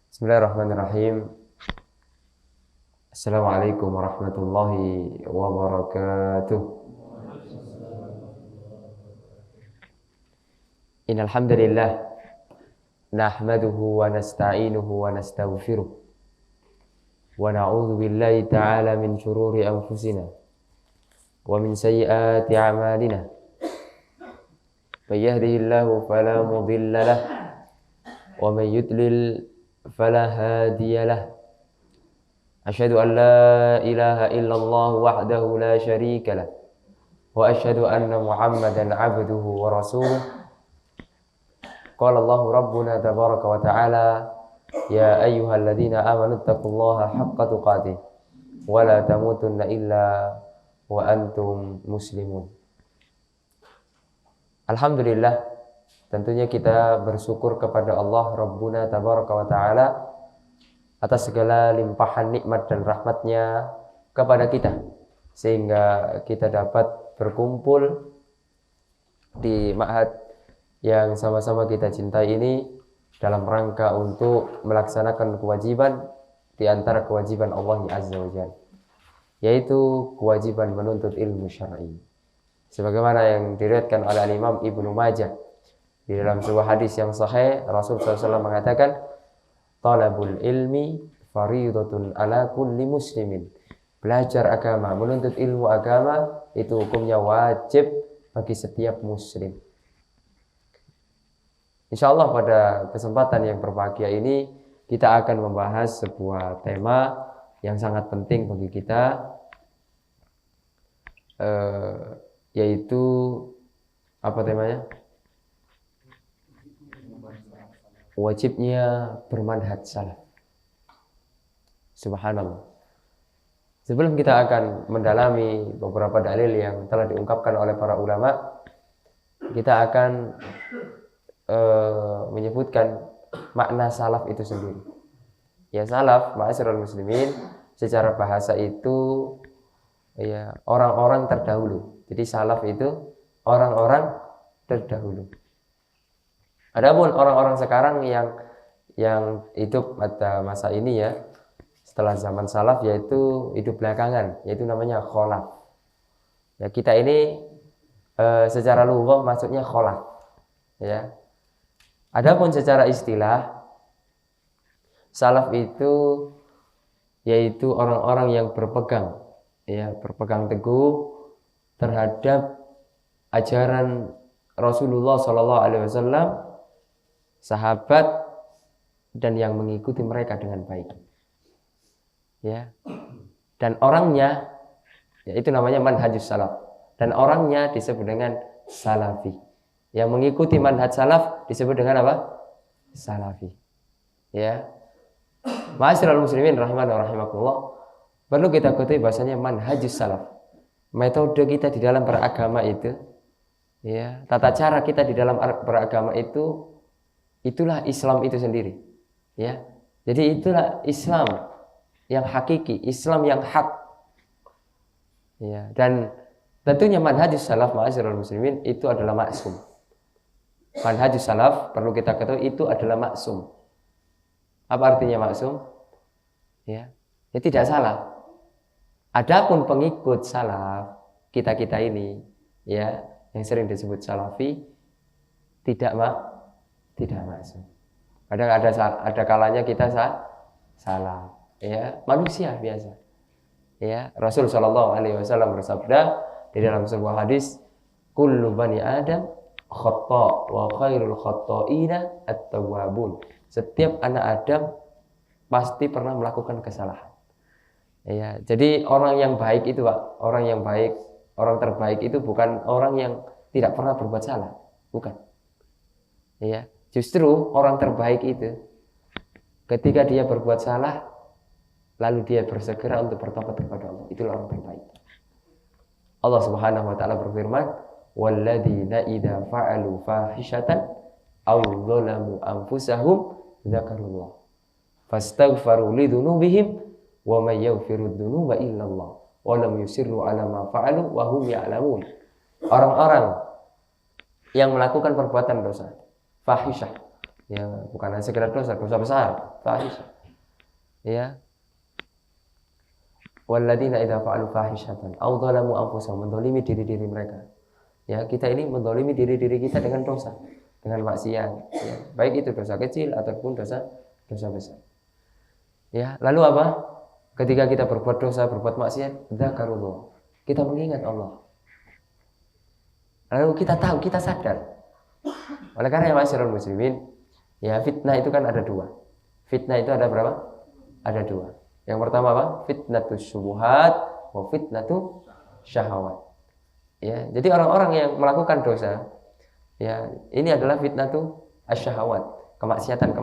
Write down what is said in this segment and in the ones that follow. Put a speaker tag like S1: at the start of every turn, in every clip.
S1: Bismillahirrahmanirrahim. Assalamualaikum warahmatullahi wabarakatuh. Innal hamdalillah nahmaduhu wa nasta'inuhu wa nastaghfiruh wa na'udzu billahi ta'ala min shururi anfusina wa min sayyiati a'malina. May yahdihillahu fala mudilla lahu wa may yudlil fala hadiya lahu. Asyhadu an la ilaha illallah wahdahu la syarika lah wa asyhadu anna Muhammadan abduhu wa rasuluh. Qala Allah rabbuna tabaraka wa ta'ala ya ayyuhalladzina amanu taqullaha haqqa tuqatih wa la tamutunna illa wa antum muslimun. Alhamdulillah, tentunya kita bersyukur kepada Allah rabbuna tabaraka wa ta'ala atas segala limpahan nikmat dan rahmatnya kepada kita, sehingga kita dapat berkumpul di ma'had yang sama-sama kita cintai ini dalam rangka untuk melaksanakan kewajiban di antara kewajiban Allah Azza wa Jalla, yaitu kewajiban menuntut ilmu syar'i. Sebagaimana yang diriwayatkan oleh Imam Ibnu Majah di dalam sebuah hadis yang sahih, Rasul SAW mengatakan, talabul ilmi faridatun ala kulli muslimin. Belajar agama, menuntut ilmu agama itu hukumnya wajib bagi setiap muslim. Insyaallah pada kesempatan yang berbahagia ini kita akan membahas sebuah tema yang sangat penting bagi kita, yaitu apa temanya? Wajibnya bermanhaj salaf. Subhanallah. Sebelum kita akan mendalami beberapa dalil yang telah diungkapkan oleh para ulama, kita akan menyebutkan makna salaf itu sendiri. Ya, salaf, ma'asyiral muslimin, secara bahasa itu ya orang-orang terdahulu. Jadi salaf itu orang-orang terdahulu. Adapun orang-orang sekarang yang hidup pada masa ini ya, setelah zaman salaf, yaitu hidup belakangan, yaitu namanya kholaf. Ya, kita ini secara lughah maksudnya kholaf. Ya. Adapun secara istilah, salaf itu yaitu orang-orang yang berpegang teguh terhadap ajaran Rasulullah SAW, sahabat, dan yang mengikuti mereka dengan baik. Ya. Dan orangnya, ya, itu namanya manhajus salaf. Dan orangnya disebut dengan salafi. Yang mengikuti manhaj salaf disebut dengan apa? Salafi. Ya. Ma'asyiral muslimin rahimani wa rahimakumullah, perlu kita ketahui bahasanya manhajus salaf. Metode kita di dalam beragama itu, ya, tata cara kita di dalam beragama itu, itulah Islam itu sendiri, ya. Jadi itulah Islam yang hakiki, Islam yang hak, ya. Dan tentunya manhajus salaf, ma'asyiral muslimin, itu adalah maksum. Manhajus salaf perlu kita ketahui itu adalah maksum. Apa artinya maksum? Ya, ya tidak salah. Adapun pengikut salaf kita ini, ya, yang sering disebut salafi, tidak maksum. Kadang ada kalanya kita salah, ya, manusia biasa. Ya, Rasul sallallahu alaihi wasallam bersabda di dalam sebuah hadis, kullu bani Adam khata' wa khairul khata'ina at-tawwabun. Setiap anak Adam pasti pernah melakukan kesalahan. Ya, jadi orang yang baik itu, Pak, orang yang baik, orang terbaik itu bukan orang yang tidak pernah berbuat salah, bukan. Ya, justru orang terbaik itu ketika dia berbuat salah lalu dia bersegera untuk bertobat kepada Allah, itulah orang terbaik. Allah Subhanahu wa taala berfirman, walladzina idza fa'alu fahishatan aw dzalamu anfusahum dzakarullah fastaghfaru lidzunubihim wa may yaghfiru dzunuba illallah wa lam yusirru ala ma fa'alu wa hum ya'lamun. Orang-orang yang melakukan perbuatan dosa, fahisyah, Ya, bukan hanya sekedar dosa besar, fahisyah. Ya. Walladzina idza fa'alu fahishatan aw dzalamu anfusahum, mendolimi diri-diri mereka. Ya, kita ini mendolimi diri-diri kita dengan dosa, dengan maksiat. Ya, baik itu dosa kecil ataupun dosa besar. Ya, lalu apa? Ketika kita berbuat dosa, berbuat maksiat, dzakarullah. Kita mengingat Allah. Lalu kita tahu, kita sadar. Oleh karena masyarakat muslimin, ya fitnah itu kan ada dua. Fitnah itu ada berapa? Ada dua. Yang pertama apa? Fitnatus syubuhat wa fitnatu syahawat. Ya, jadi orang-orang yang melakukan dosa, ya ini adalah fitnatu asyahawat, kemaksiatan.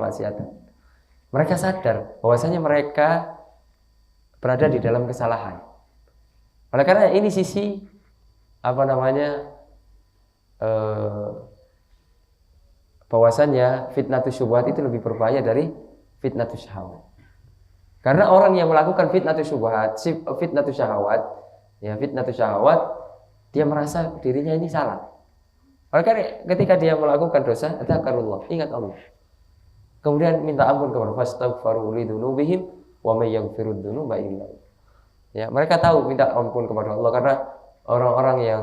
S1: Mereka sadar bahwasanya mereka berada di dalam kesalahan. Oleh karena ini sisi bahwasanya fitnatus syubuhat itu lebih berbahaya dari fitnatus syahawat. Karena orang yang melakukan fitnatus syubuhat, fitnatus syahawat, dia merasa dirinya ini salah. Oleh karena ketika dia melakukan dosa, dzakarullah, ingat Allah. Kemudian minta ampun kepada fastaghfiru lidzunubihim wa may yaghfirud dzunuba illa Allah. Ya, mereka tahu minta ampun kepada Allah karena orang-orang yang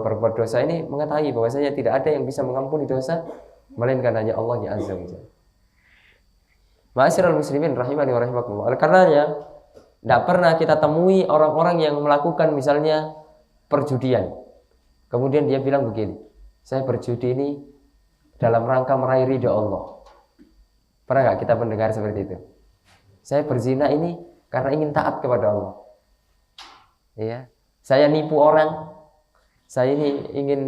S1: berbuat dosa ini mengetahui bahwasanya tidak ada yang bisa mengampuni dosa melainkan hanya Allah yang azza wa jalla. Ma'asyiral muslimin rahimani wa rahimakumullah. Oleh karenanya tidak pernah kita temui orang-orang yang melakukan misalnya perjudian. Kemudian dia bilang begini, saya berjudi ini dalam rangka meraih ridha Allah. Pernah nggak kita mendengar seperti itu? Saya berzina ini karena ingin taat kepada Allah. Ya, saya nipu orang, saya ini ingin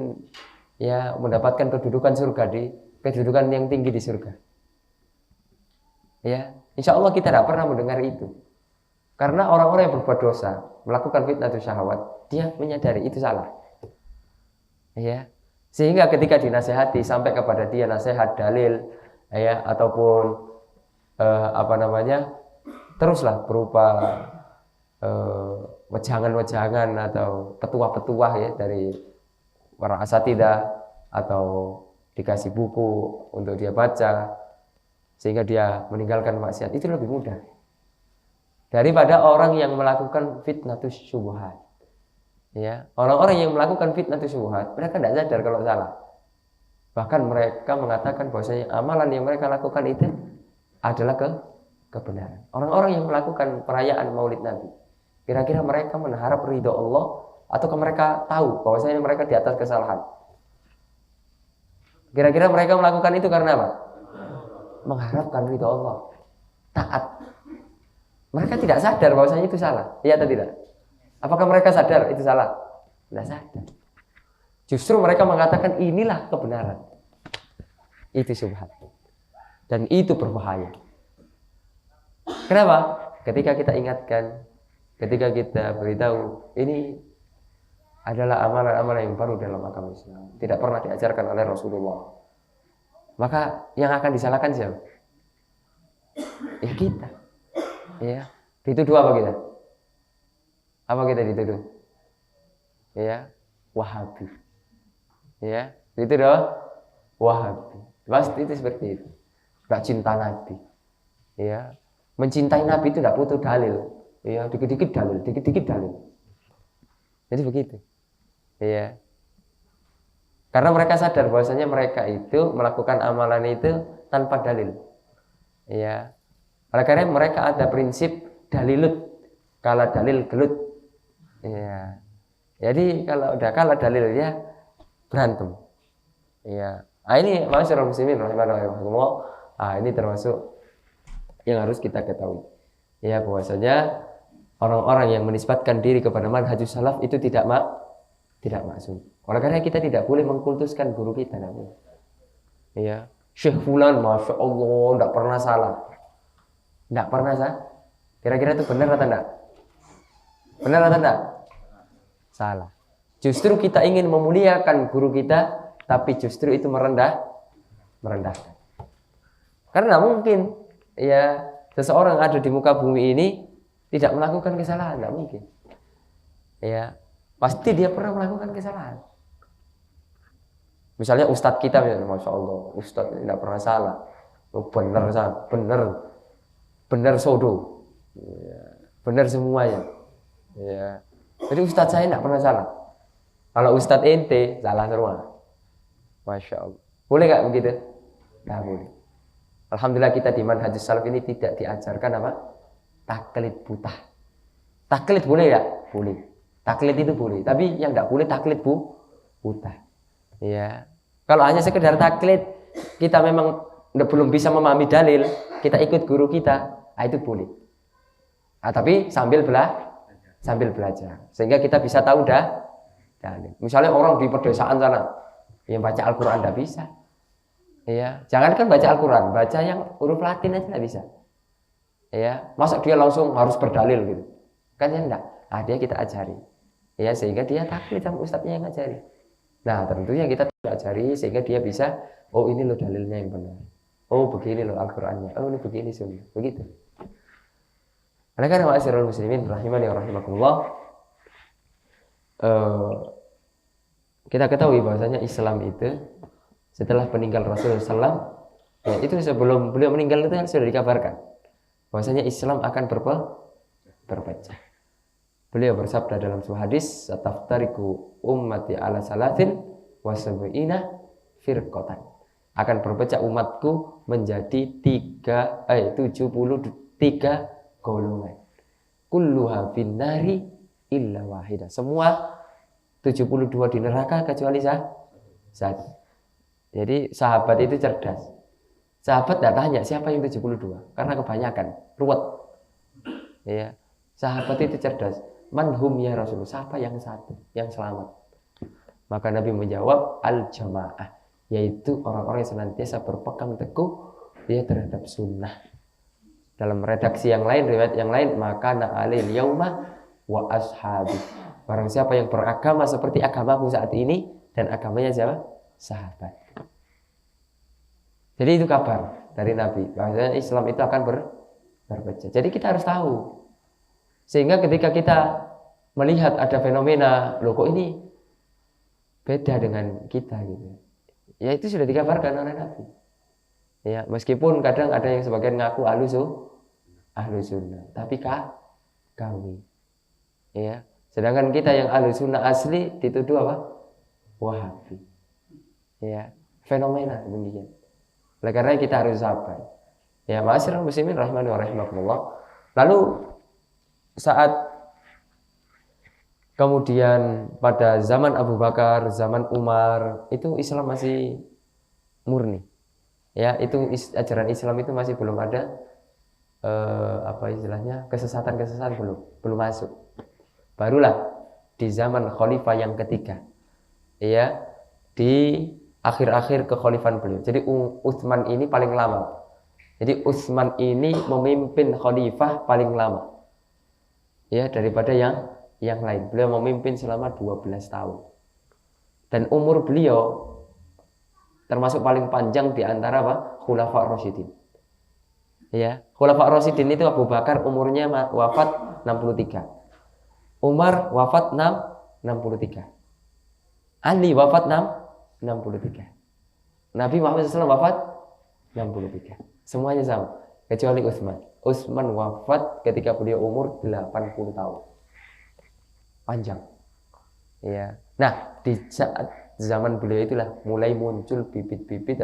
S1: ya mendapatkan kedudukan yang tinggi di surga. Ya, insya Allah kita tidak pernah mendengar itu. Karena orang-orang yang berbuat dosa, melakukan fitnatus syahwat, dia menyadari itu salah. Ya, sehingga ketika dinasehati sampai kepada dia nasihat dalil, ya ataupun teruslah berupa wejangan-wejangan atau petuah-petuah ya dari para asatidzah atau dikasih buku untuk dia baca sehingga dia meninggalkan maksiat, itu lebih mudah daripada orang yang melakukan fitnatus syubhat. Ya, orang-orang yang melakukan fitnatus syubhat, mereka tidak sadar kalau salah. Bahkan mereka mengatakan bahwasanya amalan yang mereka lakukan itu adalah kebenaran. Orang-orang yang melakukan perayaan Maulid Nabi, kira-kira mereka mengharap ridho Allah atau mereka tahu bahwasanya mereka di atas kesalahan? Kira-kira mereka melakukan itu karena apa? Mengharapkan ridho Allah, taat. Mereka tidak sadar bahwasanya itu salah, iya atau tidak? Apakah mereka sadar itu salah? Tidak sadar. Justru mereka mengatakan inilah kebenaran. Itu syubhat. Dan itu berbahaya. Kenapa? Ketika kita ingatkan, ketika kita beritahu ini adalah amalan-amalan yang baru dalam agama Islam, tidak pernah diajarkan oleh Rasulullah, maka yang akan disalahkan siapa? Ya kita. Ya, dituduh apa kita? Apa kita dituduh? Ya, Wahabi. Ya, dituduh Wahabi. Pasti itu seperti itu. Gak cinta Nabi. Ya, mencintai Nabi itu tidak butuh dalil. Ya, dikit-dikit dalil. Jadi begitu. Ya. Karena mereka sadar bahwasanya mereka itu melakukan amalan itu tanpa dalil. Ya. Oleh karena mereka ada prinsip dalilut, kala dalil gelut. Ya. Jadi kalau udah kalah dalilnya berantem. Ya. Ini masyarakat muslimin rahimahullah. Ini termasuk yang harus kita ketahui. Ya, bahwasanya orang-orang yang menisbatkan diri kepada manhajus salaf itu tidak maksum. Oleh karena kita tidak boleh mengkultuskan guru kita, namun. Ya, Syekh Fulan, masya Allah, tidak pernah salah. Tidak pernah salah. Kira-kira itu benar atau tidak? Benar atau tidak? Salah. Justru kita ingin memuliakan guru kita, tapi justru itu merendahkan. Karena mungkin ya seseorang ada di muka bumi ini tidak melakukan kesalahan, tidak mungkin. Ya, pasti dia pernah melakukan kesalahan. Misalnya ustadz kita, masya Allah, ustadz tidak pernah salah, benar, benar sodo, ya, benar semuanya. Ya. Jadi ustadz saya tidak pernah salah. Kalau ustadz ente salah semua, masya Allah. Boleh nggak begitu? Nggak boleh. Alhamdulillah kita di manhajus salaf ini tidak diajarkan apa? Taklid buta. Taklid boleh ya? Boleh. Taklid itu boleh. Tapi yang tidak boleh taklid buta. Ya, kalau hanya sekedar taklid, kita memang belum bisa memahami dalil, kita ikut guru kita, itu boleh. Tapi sambil belajar, sehingga kita bisa tahu dalil. Misalnya orang di pedesaan sana, yang baca Al-Quran tidak bisa. Ya, jangankan baca Al-Quran, baca yang huruf Latin aja tidak bisa. Ya, masa dia langsung harus berdalil gitu? Kan ya enggak. Dia kita ajari. Ya, sehingga dia taklid sama ustadznya yang ngajari. Nah, tentunya kita ajari sehingga dia bisa, oh ini loh dalilnya yang benar. Oh begini loh Al-Qur'annya. Oh ini begini sunnah. Begitu. Karena kan ma'asyiral muslimin rahimani wa rahimakumullah, kita ketahui bahwasanya Islam itu setelah peninggal Rasulullah SAW, ya itu sebelum beliau meninggal itu kan sudah dikabarkan bahwasanya Islam akan berpecah. Beliau bersabda dalam sebuah hadis, "Taftariku ummati ala salatin wa sab'ina firqatan." Akan berpecah umatku menjadi 73 golongan. Kulluha finnari illa wahidah. Semua 72 di neraka kecuali satu. Jadi sahabat itu cerdas. Sahabat tidak tanya siapa yang 72 karena kebanyakan ruwet. Ya. Sahabat itu cerdas. Manhum ya Rasulullah, siapa yang satu yang selamat? Maka Nabi menjawab al-jamaah, yaitu orang-orang yang senantiasa berpegang teguh dia terhadap sunnah. Dalam redaksi yang lain, riwayat yang lain, maka na'alil yauma wa ashabi, barang siapa yang beragama seperti agamaku saat ini dan agamanya siapa? Sahabat. Jadi itu kabar dari Nabi bahwa Islam itu akan berpecah. Jadi kita harus tahu. Sehingga ketika kita melihat ada fenomena, loh kok ini beda dengan kita gitu. Ya itu sudah dikabarkan oleh Nabi. Ya, meskipun kadang ada yang sebagian ngaku ahlu sunnah, tapi kami. Ya, sedangkan kita yang ahlu sunnah asli dituduh apa? Wahabi. Ya, fenomena demikian. Oleh karena kita harus sabar. Ya, ma'asyiral muslimin rahimani wa rahimakumullah. Lalu saat kemudian pada zaman Abu Bakar, zaman Umar, itu Islam masih murni. Ya, itu ajaran Islam itu masih belum ada kesesatan-kesesatan belum masuk. Barulah di zaman khalifah yang ketiga. Ya, di akhir-akhir kekhalifahan beliau. Jadi Utsman ini paling lama. Jadi Utsman ini memimpin khalifah paling lama. Ya, daripada yang lain. Beliau memimpin selama 12 tahun. Dan umur beliau termasuk paling panjang di antara Khulafa' Rasyidin. Ya, Khulafa' Rasyidin itu Abu Bakar umurnya wafat 63. Umar wafat 63. Ali wafat 63. Nabi Muhammad SAW wafat 63. Semuanya sama kecuali Utsman. Utsman wafat ketika beliau umur 80 tahun. Panjang. Ya. Nah, di saat zaman beliau itulah mulai muncul bibit-bibit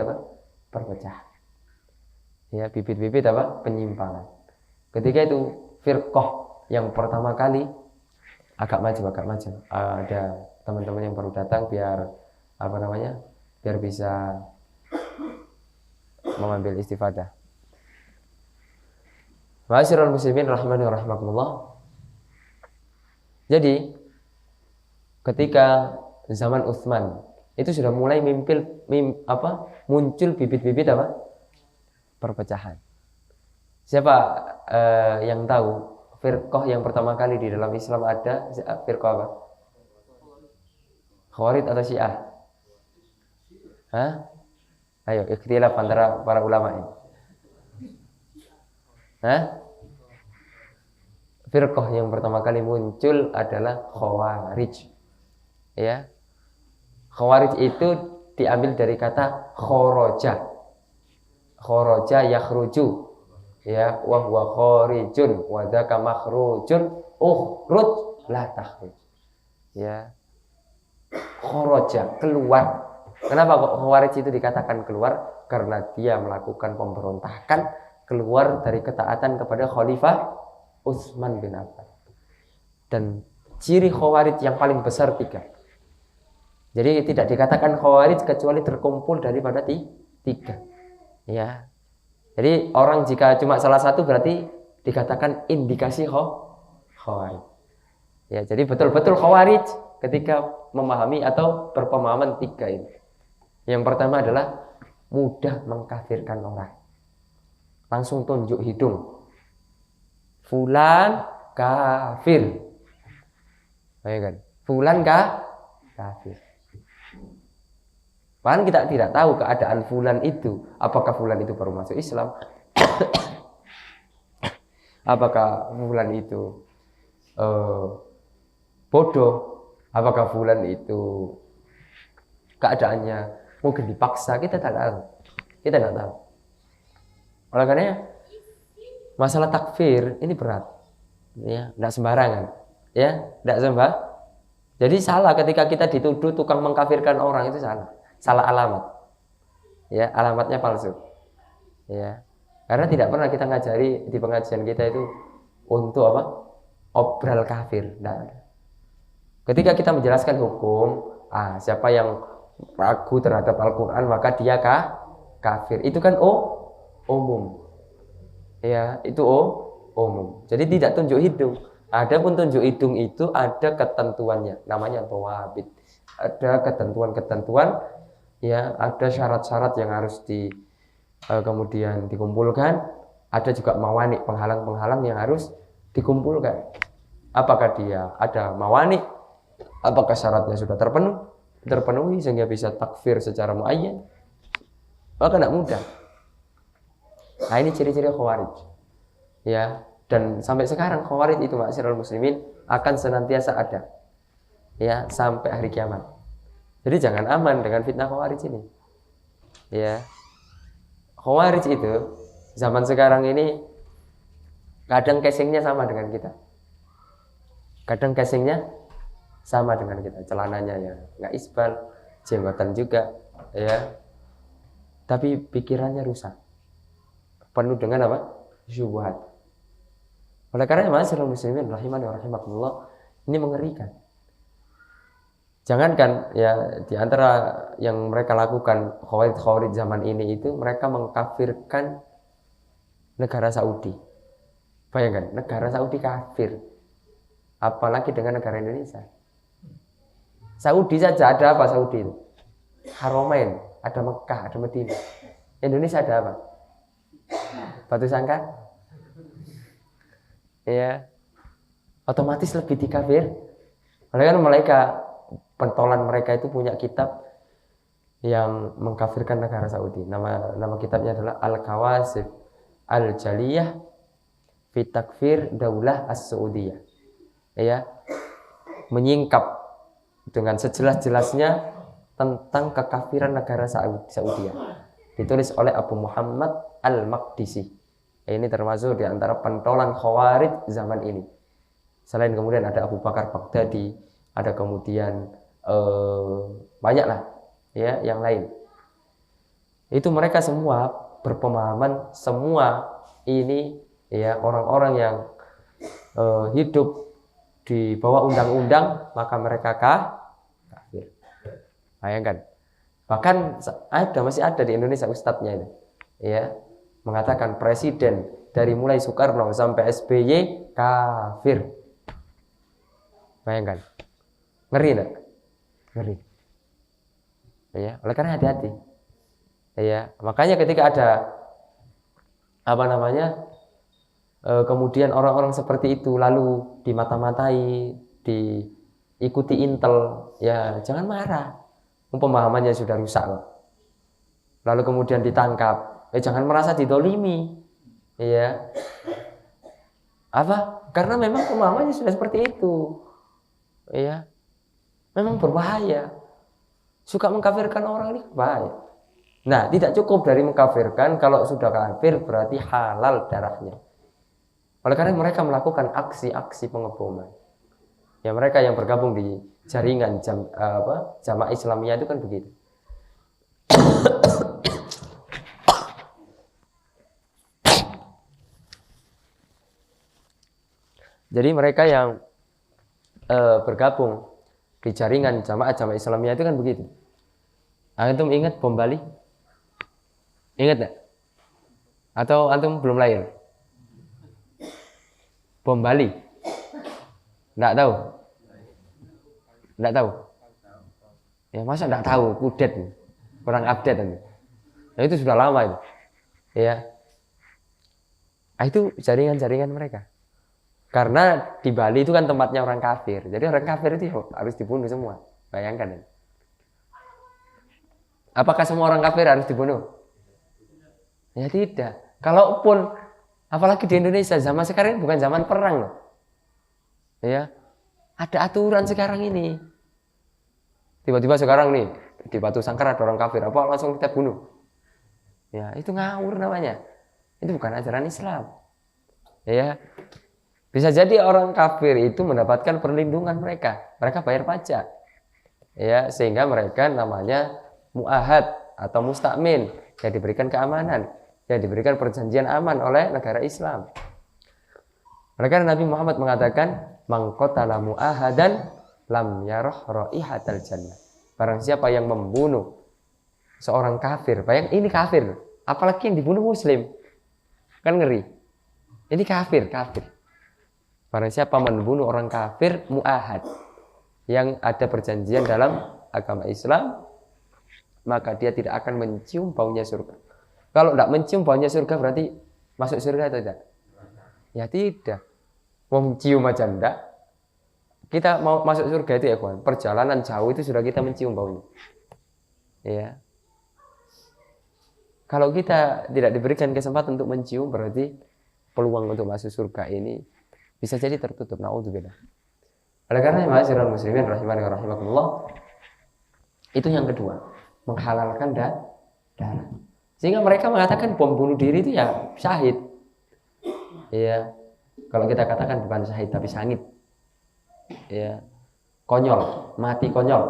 S1: perpecahan. Ya, bibit-bibit penyimpangan. Ketika itu firqah yang pertama kali agak maju. Ada teman-teman yang baru datang biar biar bisa mengambil istifadah. Ma'asyiral muslimin rahimani wa rahimakumullah. Jadi ketika zaman Utsman itu sudah mulai muncul bibit-bibit perpecahan. Siapa yang tahu firqah yang pertama kali di dalam Islam ada firqah apa? Khawarij atau Syiah? Hah? Ayo, ikhtilaf antara para ulama ini. Firqah yang pertama kali muncul adalah Khawarij. Ya. Khawarij itu diambil dari kata khoroja. Khoroja yakhruju, ya, wa huwa kharijun, wa dzaka makhrujun, ukhruj la takhruj. Ya. Khoroja, keluar. Kenapa kok Khawarij itu dikatakan keluar? Karena dia melakukan pemberontakan keluar dari ketaatan kepada Khalifah Utsman bin Affan. Dan ciri Khawarij yang paling besar 3. Jadi tidak dikatakan Khawarij kecuali terkumpul daripada 3. Ya. Jadi orang jika cuma salah satu berarti dikatakan indikasi Khawarij. Ya, jadi betul-betul Khawarij ketika memahami atau berpemahaman 3 ini. Yang pertama adalah mudah mengkafirkan orang. Langsung tunjuk hidung. Fulan kafir. Ayo kan? Fulan kafir. Bahkan kita tidak tahu keadaan fulan itu, apakah fulan itu baru masuk Islam, apakah fulan itu bodoh, apakah fulan itu keadaannya mungkin dipaksa, kita tidak tahu. Kita tidak tahu. Oleh karena masalah takfir ini berat, ya, tidak sembarangan, ya, tidak sembarang. Jadi salah ketika kita dituduh tukang mengkafirkan orang, itu salah alamat, ya, alamatnya palsu, ya, karena tidak pernah kita ngajari di pengajian kita itu untuk apa, obral kafir. Nah, ketika kita menjelaskan hukum, siapa yang ragu terhadap Al-Quran maka dia kafir, itu kan umum, ya, itu umum. Jadi tidak tunjuk hidung. Adapun tunjuk hidung itu ada ketentuannya, namanya dhawabit. Ada ketentuan-ketentuan, ya, ada syarat-syarat yang harus kemudian dikumpulkan. Ada juga mawani, penghalang-penghalang yang harus dikumpulkan. Apakah dia ada mawani? Apakah syaratnya sudah terpenuhi sehingga bisa takfir secara muayyan? Maka tidak mudah. Nah, ini ciri-ciri Khawarij, ya. Dan sampai sekarang Khawarij itu, ma'asyiral muslimin, akan senantiasa ada, ya, sampai hari kiamat. Jadi jangan aman dengan fitnah Khawarij ini, ya. Khawarij itu zaman sekarang ini kadang casingnya sama dengan kita, kadang casingnya sama dengan kita, celananya ya nggak isbal, jenggotan juga, ya, tapi pikirannya rusak, penuh dengan apa? Syubhat. Oleh karena ma'asyiral muslimin rahimani wa rahimakumullah, ini mengerikan. Jangankan ya di antara yang mereka lakukan Khawarij zaman ini itu mereka mengkafirkan negara Saudi. Bayangkan, negara Saudi kafir. Apalagi dengan negara Indonesia. Saudi saja ada apa Saudi itu? Haramain, ada Mekah, ada Madinah. Indonesia ada apa? Batu Sangkar. Ya, otomatis lebih dikafir. Oleh karena mereka, pentolan mereka itu punya kitab yang mengkafirkan negara Saudi. Nama kitabnya adalah Al-Kawasif Al-Jaliyah fi Takfir Daulah As-Saudiyah. Ya, menyingkap dengan sejelas-jelasnya tentang kekafiran negara Saudi. Ditulis oleh Abu Muhammad Al-Maqdisi. Ini termasuk di antara pentolan Khawarij zaman ini. Selain kemudian ada Abu Bakar Baghdadi, ada kemudian banyaklah, ya, yang lain. Itu mereka semua berpemahaman, semua ini, ya, orang-orang yang hidup di bawah undang-undang maka mereka kafir. Bayangkan. Bahkan masih ada di Indonesia ustadznya ini, ya, mengatakan presiden dari mulai Soekarno sampai SBY kafir. Bayangkan, ngeri enggak? Ngeri. Ya, oleh karena hati-hati. Ya, makanya ketika ada kemudian orang-orang seperti itu lalu dimata-matai, diikuti intel, ya jangan marah. Pemahamannya sudah rusak kok. Lalu kemudian ditangkap. Jangan merasa didolimi, ya. Apa? Karena memang pemahamannya sudah seperti itu, ya. Memang berbahaya. Suka mengkafirkan orang ini bahaya. Nah, tidak cukup dari mengkafirkan, kalau sudah kafir berarti halal darahnya. Oleh karena mereka melakukan aksi-aksi pengeboman. Ya, mereka yang bergabung di jaringan Jamaah Islamiyah itu kan begitu. Jadi mereka yang bergabung di jaringan Jamaah Islamiyah itu kan begitu. Antum ingat bom Bali? Ingat enggak? Atau antum belum lahir? Bom Bali? Enggak tahu? Enggak tahu? Ya masa enggak tahu? Kudet, kurang update nanti. Nah, itu sudah lama itu. Ya. Nah, itu jaringan-jaringan mereka. Karena di Bali itu kan tempatnya orang kafir. Jadi orang kafir itu harus dibunuh semua. Bayangkan ya. Apakah semua orang kafir harus dibunuh? Ya tidak. Kalaupun, apalagi di Indonesia zaman sekarang bukan zaman perang loh. Ya, ada aturan sekarang ini. Tiba-tiba sekarang nih di Batu Sangkar ada orang kafir, apa langsung kita bunuh? Ya itu ngawur namanya. Itu bukan ajaran Islam. Ya, bisa jadi orang kafir itu mendapatkan perlindungan mereka bayar pajak. Ya, sehingga mereka namanya muahad atau mustakmin, yang diberikan keamanan, yang diberikan perjanjian aman oleh negara Islam. Mereka Nabi Muhammad mengatakan, "Man qatala muahadan lam yarah raihatal jannah." Barang siapa yang membunuh seorang kafir, bayang ini kafir, apalagi yang dibunuh muslim. Kan ngeri. Ini kafir. Barang siapa membunuh orang kafir muahad, yang ada perjanjian dalam agama Islam, maka dia tidak akan mencium baunya surga. Kalau tidak mencium baunya surga berarti masuk surga atau tidak? Ya tidak. Mau mencium aja enggak. Kita mau masuk surga itu ya kawan, perjalanan jauh itu sudah kita mencium baunya. Ya. Kalau kita tidak diberikan kesempatan untuk mencium, berarti peluang untuk masuk surga ini bisa jadi tertutup. Naudzubillah. Oleh karena ma'asyiral muslimin rahimani wa rahimakumullah, itu yang kedua, menghalalkan darah. Sehingga mereka mengatakan bom bunuh diri itu ya syahid. Ya. Kalau kita katakan bukan syahid tapi sangit. Ya. Konyol, mati konyol.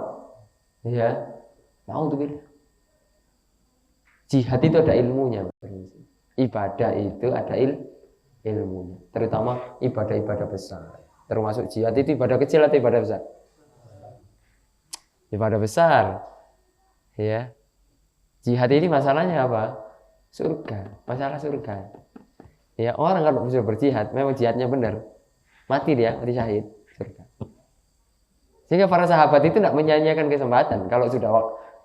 S1: Ya. Naudzubillah. Jihad itu ada ilmunya. Ibadah itu ada ilmunya, terutama ibadah-ibadah besar. Termasuk jihad itu ibadah kecil atau ibadah besar? Ibadah besar. Ya. Jihad ini masalahnya apa? Surga, masalah surga. Ya, orang kalau bisa berjihad, memang jihadnya benar, mati syahid, surga. Sehingga para sahabat itu tidak menyanyiakan kesempatan. Kalau sudah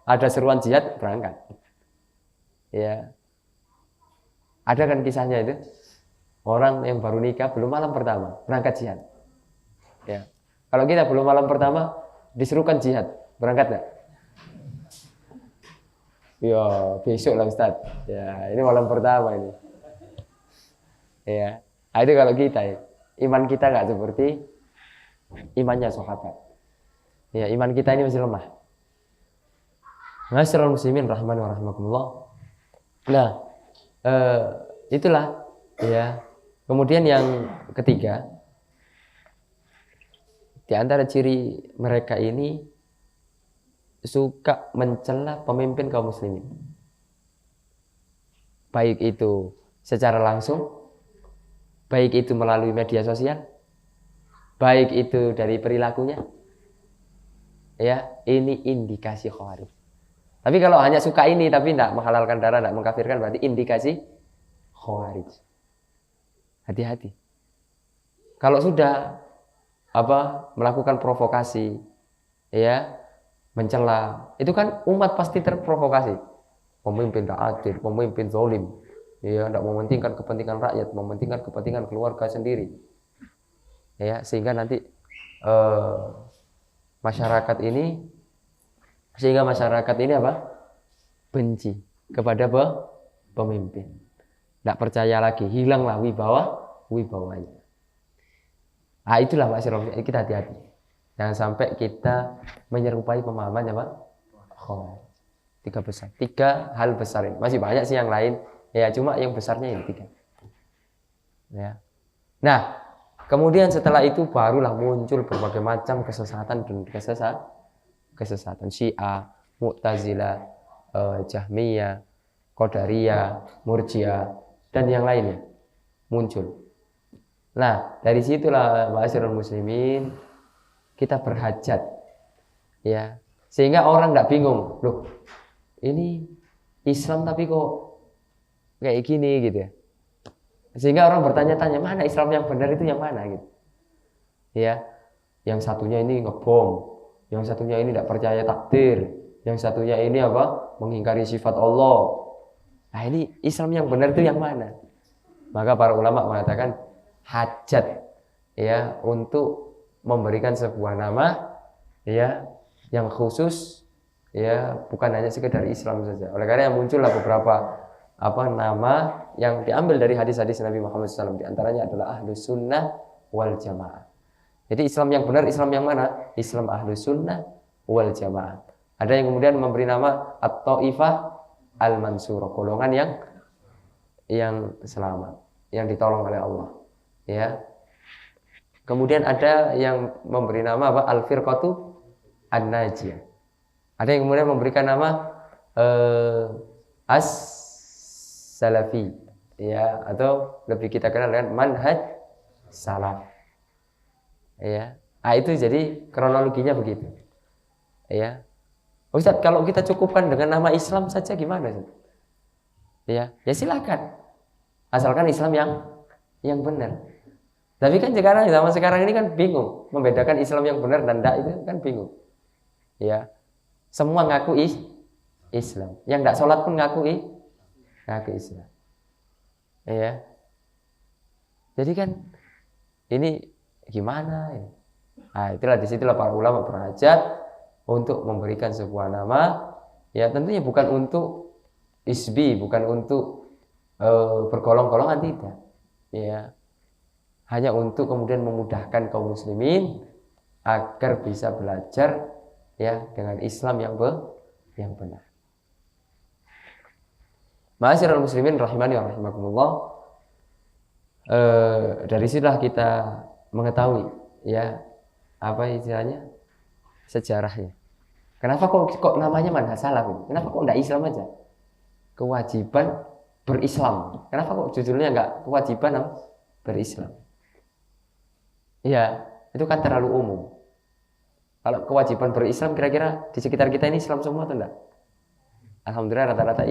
S1: ada seruan jihad, berangkat. Ya. Ada kan kisahnya itu? Orang yang baru nikah belum malam pertama berangkat jihad. Ya. Kalau kita belum malam pertama diserukan jihad, berangkat enggak? Ya, besok lah Ustaz. Ya, ini malam pertama ini. Ya. Nah, itu kalau kita ya. Iman kita enggak seperti imannya sahabat. Ya, iman kita ini masih lemah. Ma'asyiral muslimin rahimani wa rahimakumullah. Nah, itulah ya. Kemudian yang ketiga, di antara ciri mereka ini suka mencela pemimpin kaum muslimin. Baik itu secara langsung, baik itu melalui media sosial, baik itu dari perilakunya. Ya, ini indikasi khawarij. Tapi kalau hanya suka ini tapi tidak menghalalkan darah, tidak mengkafirkan, berarti indikasi khawarij. Hati-hati. Kalau sudah melakukan provokasi, ya, mencela, itu kan umat pasti terprovokasi. Pemimpin tidak adil, pemimpin zalim, ya, tidak mementingkan kepentingan rakyat, mementingkan kepentingan keluarga sendiri. Ya, sehingga nanti masyarakat ini benci kepada pemimpin. Tidak percaya lagi, hilanglah wibawanya. Ah, itulah Pak Sirov, kita hati-hati. Jangan sampai kita menyerupai pemahaman Khawarij. 3 besar. 3 hal besar ini. Masih banyak sih yang lain. Ya, cuma yang besarnya ini 3. Ya. Nah, kemudian setelah itu barulah muncul berbagai macam kesesatan dan kesesatan Syiah, Mu'tazilah, Jahmiyah, Qadariyah, Murji'ah dan yang lainnya muncul. Nah, dari situlah ma'asyiral muslimin kita berhajat, ya, sehingga orang nggak bingung, loh, ini Islam tapi kok kayak gini gitu ya. Sehingga orang bertanya-tanya, mana Islam yang benar itu yang mana gitu. Ya, yang satunya ini ngebom, yang satunya ini tidak percaya takdir, yang satunya ini apa? Mengingkari sifat Allah. Nah, ini Islam yang benar itu yang mana? Maka para ulama mengatakan hajat, ya, untuk memberikan sebuah nama, ya, yang khusus, ya, bukan hanya sekedar Islam saja. Oleh karena muncullah beberapa nama yang diambil dari hadis-hadis Nabi Muhammad SAW. Di antaranya adalah Ahlus Sunnah wal Jamaah. Jadi Islam yang benar, Islam yang mana? Islam Ahlus Sunnah wal Jamaah. Ada yang kemudian memberi nama At-Taifah Al-Mansurah, golongan yang selamat, yang ditolong oleh Allah. Ya. Kemudian ada yang memberi nama apa? Al-Firqatu An-Najiyah. Ada yang kemudian memberikan nama As-Salafi, ya, atau lebih kita kenal dengan manhaj salaf. Ya. Nah, itu jadi kronologinya begitu. Ya. Ustaz, kalau kita cukupkan dengan nama Islam saja gimana? Ya, ya silakan. Asalkan Islam yang benar. Tapi kan zaman sekarang ini kan bingung membedakan Islam yang benar dan tidak, itu kan bingung. Ya. Semua ngaku Islam. Yang tidak sholat pun ngaku Islam. Ya. Jadi kan ini gimana ya? Nah, disitulah para ulama berhajat untuk memberikan sebuah nama, ya, tentunya bukan untuk isbi, bukan untuk bergolong-golongan, tidak, ya, hanya untuk kemudian memudahkan kaum muslimin agar bisa belajar, ya, dengan Islam yang benar. Ma'asyiral muslimin rahimani wa rahimakumullah. Dari situlah kita mengetahui, ya, apa istilahnya, sejarahnya. Kenapa kok namanya manhaj salaf ini? Kenapa kok enggak Islam aja? Kewajiban berislam. Kenapa kok judulnya enggak kewajiban berislam? Iya, itu kan terlalu umum. Kalau kewajiban berislam, kira-kira di sekitar kita ini Islam semua atau enggak? Alhamdulillah rata-rata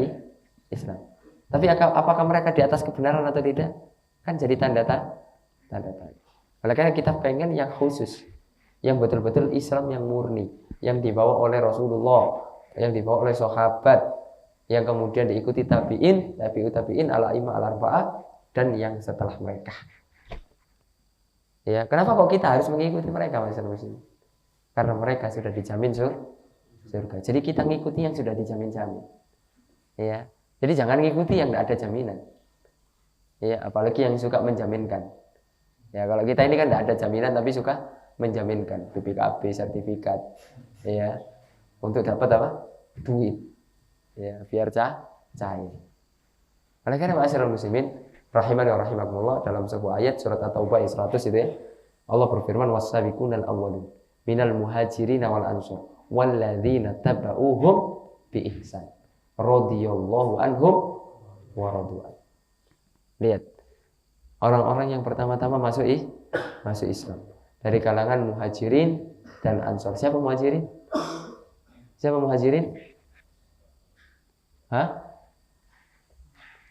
S1: Islam. Tapi apakah mereka di atas kebenaran atau tidak? Kan jadi tanda tanya. Oleh karena kita pengen yang khusus, yang betul-betul Islam yang murni, yang dibawa oleh Rasulullah, yang dibawa oleh sahabat, yang kemudian diikuti tabi'in al-a'immah al-arba'ah dan yang setelah mereka. Ya, kenapa kok kita harus mengikuti mereka, Mas Muslim? Karena mereka sudah dijamin surga. Jadi kita ngikuti yang sudah dijamin-jamin. Ya. Jadi jangan ngikuti yang tidak ada jaminan. Ya, apalagi yang suka menjaminkan. Ya, kalau kita ini kan tidak ada jaminan tapi suka menjaminkan, BPKB, sertifikat, ya, untuk dapat apa? Duit, ya, biar cair. Oleh karena ma'asyiral muslimin rahimani wa rahimakumullah, dalam sebuah ayat surat At-Taubah 100 itu, ya, Allah berfirman was-sabiqunal awwalun minal muhajirin wal ansar walladzina tabauhum bi ihsan radhiyallahu anhum wa radu'an. Lihat, orang-orang yang pertama-tama masuk Islam dari kalangan muhajirin dan ansor. Siapa muhajirin? Siapa muhajirin?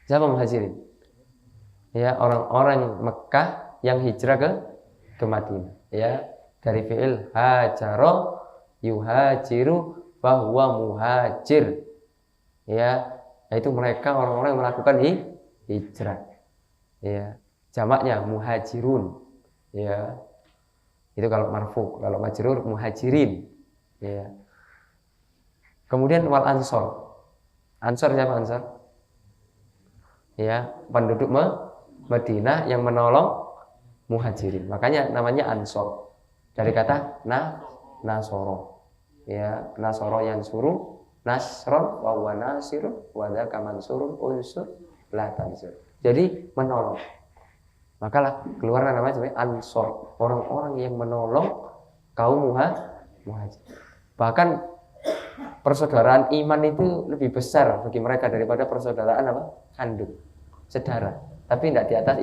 S1: Siapa muhajirin? Ya, orang-orang Mekah yang hijrah ke Madinah. Ya, dari fi'il hajaro yuhajiru bahwa muhajir. Ya, yaitu mereka orang-orang yang melakukan hijrah. Ya, jamaknya muhajirun. Ya. Itu kalau marfu, kalau majrur muhajirin. Ya. Kemudian wal ansor. Ansor siapa ansor? Ya, penduduk Madinah yang menolong muhajirin. Makanya namanya ansor. Dari kata nasoro. Ya, nasoro yang suruh nasron wa huwa nasirun wa dzaka mansurun unsur la tansur. Jadi menolong. Makalah keluar namanya sebagai ansor, orang-orang yang menolong kaum muhajir. Bahkan persaudaraan iman itu lebih besar bagi mereka daripada persaudaraan apa? Kandung, saudara. Tapi tidak di atas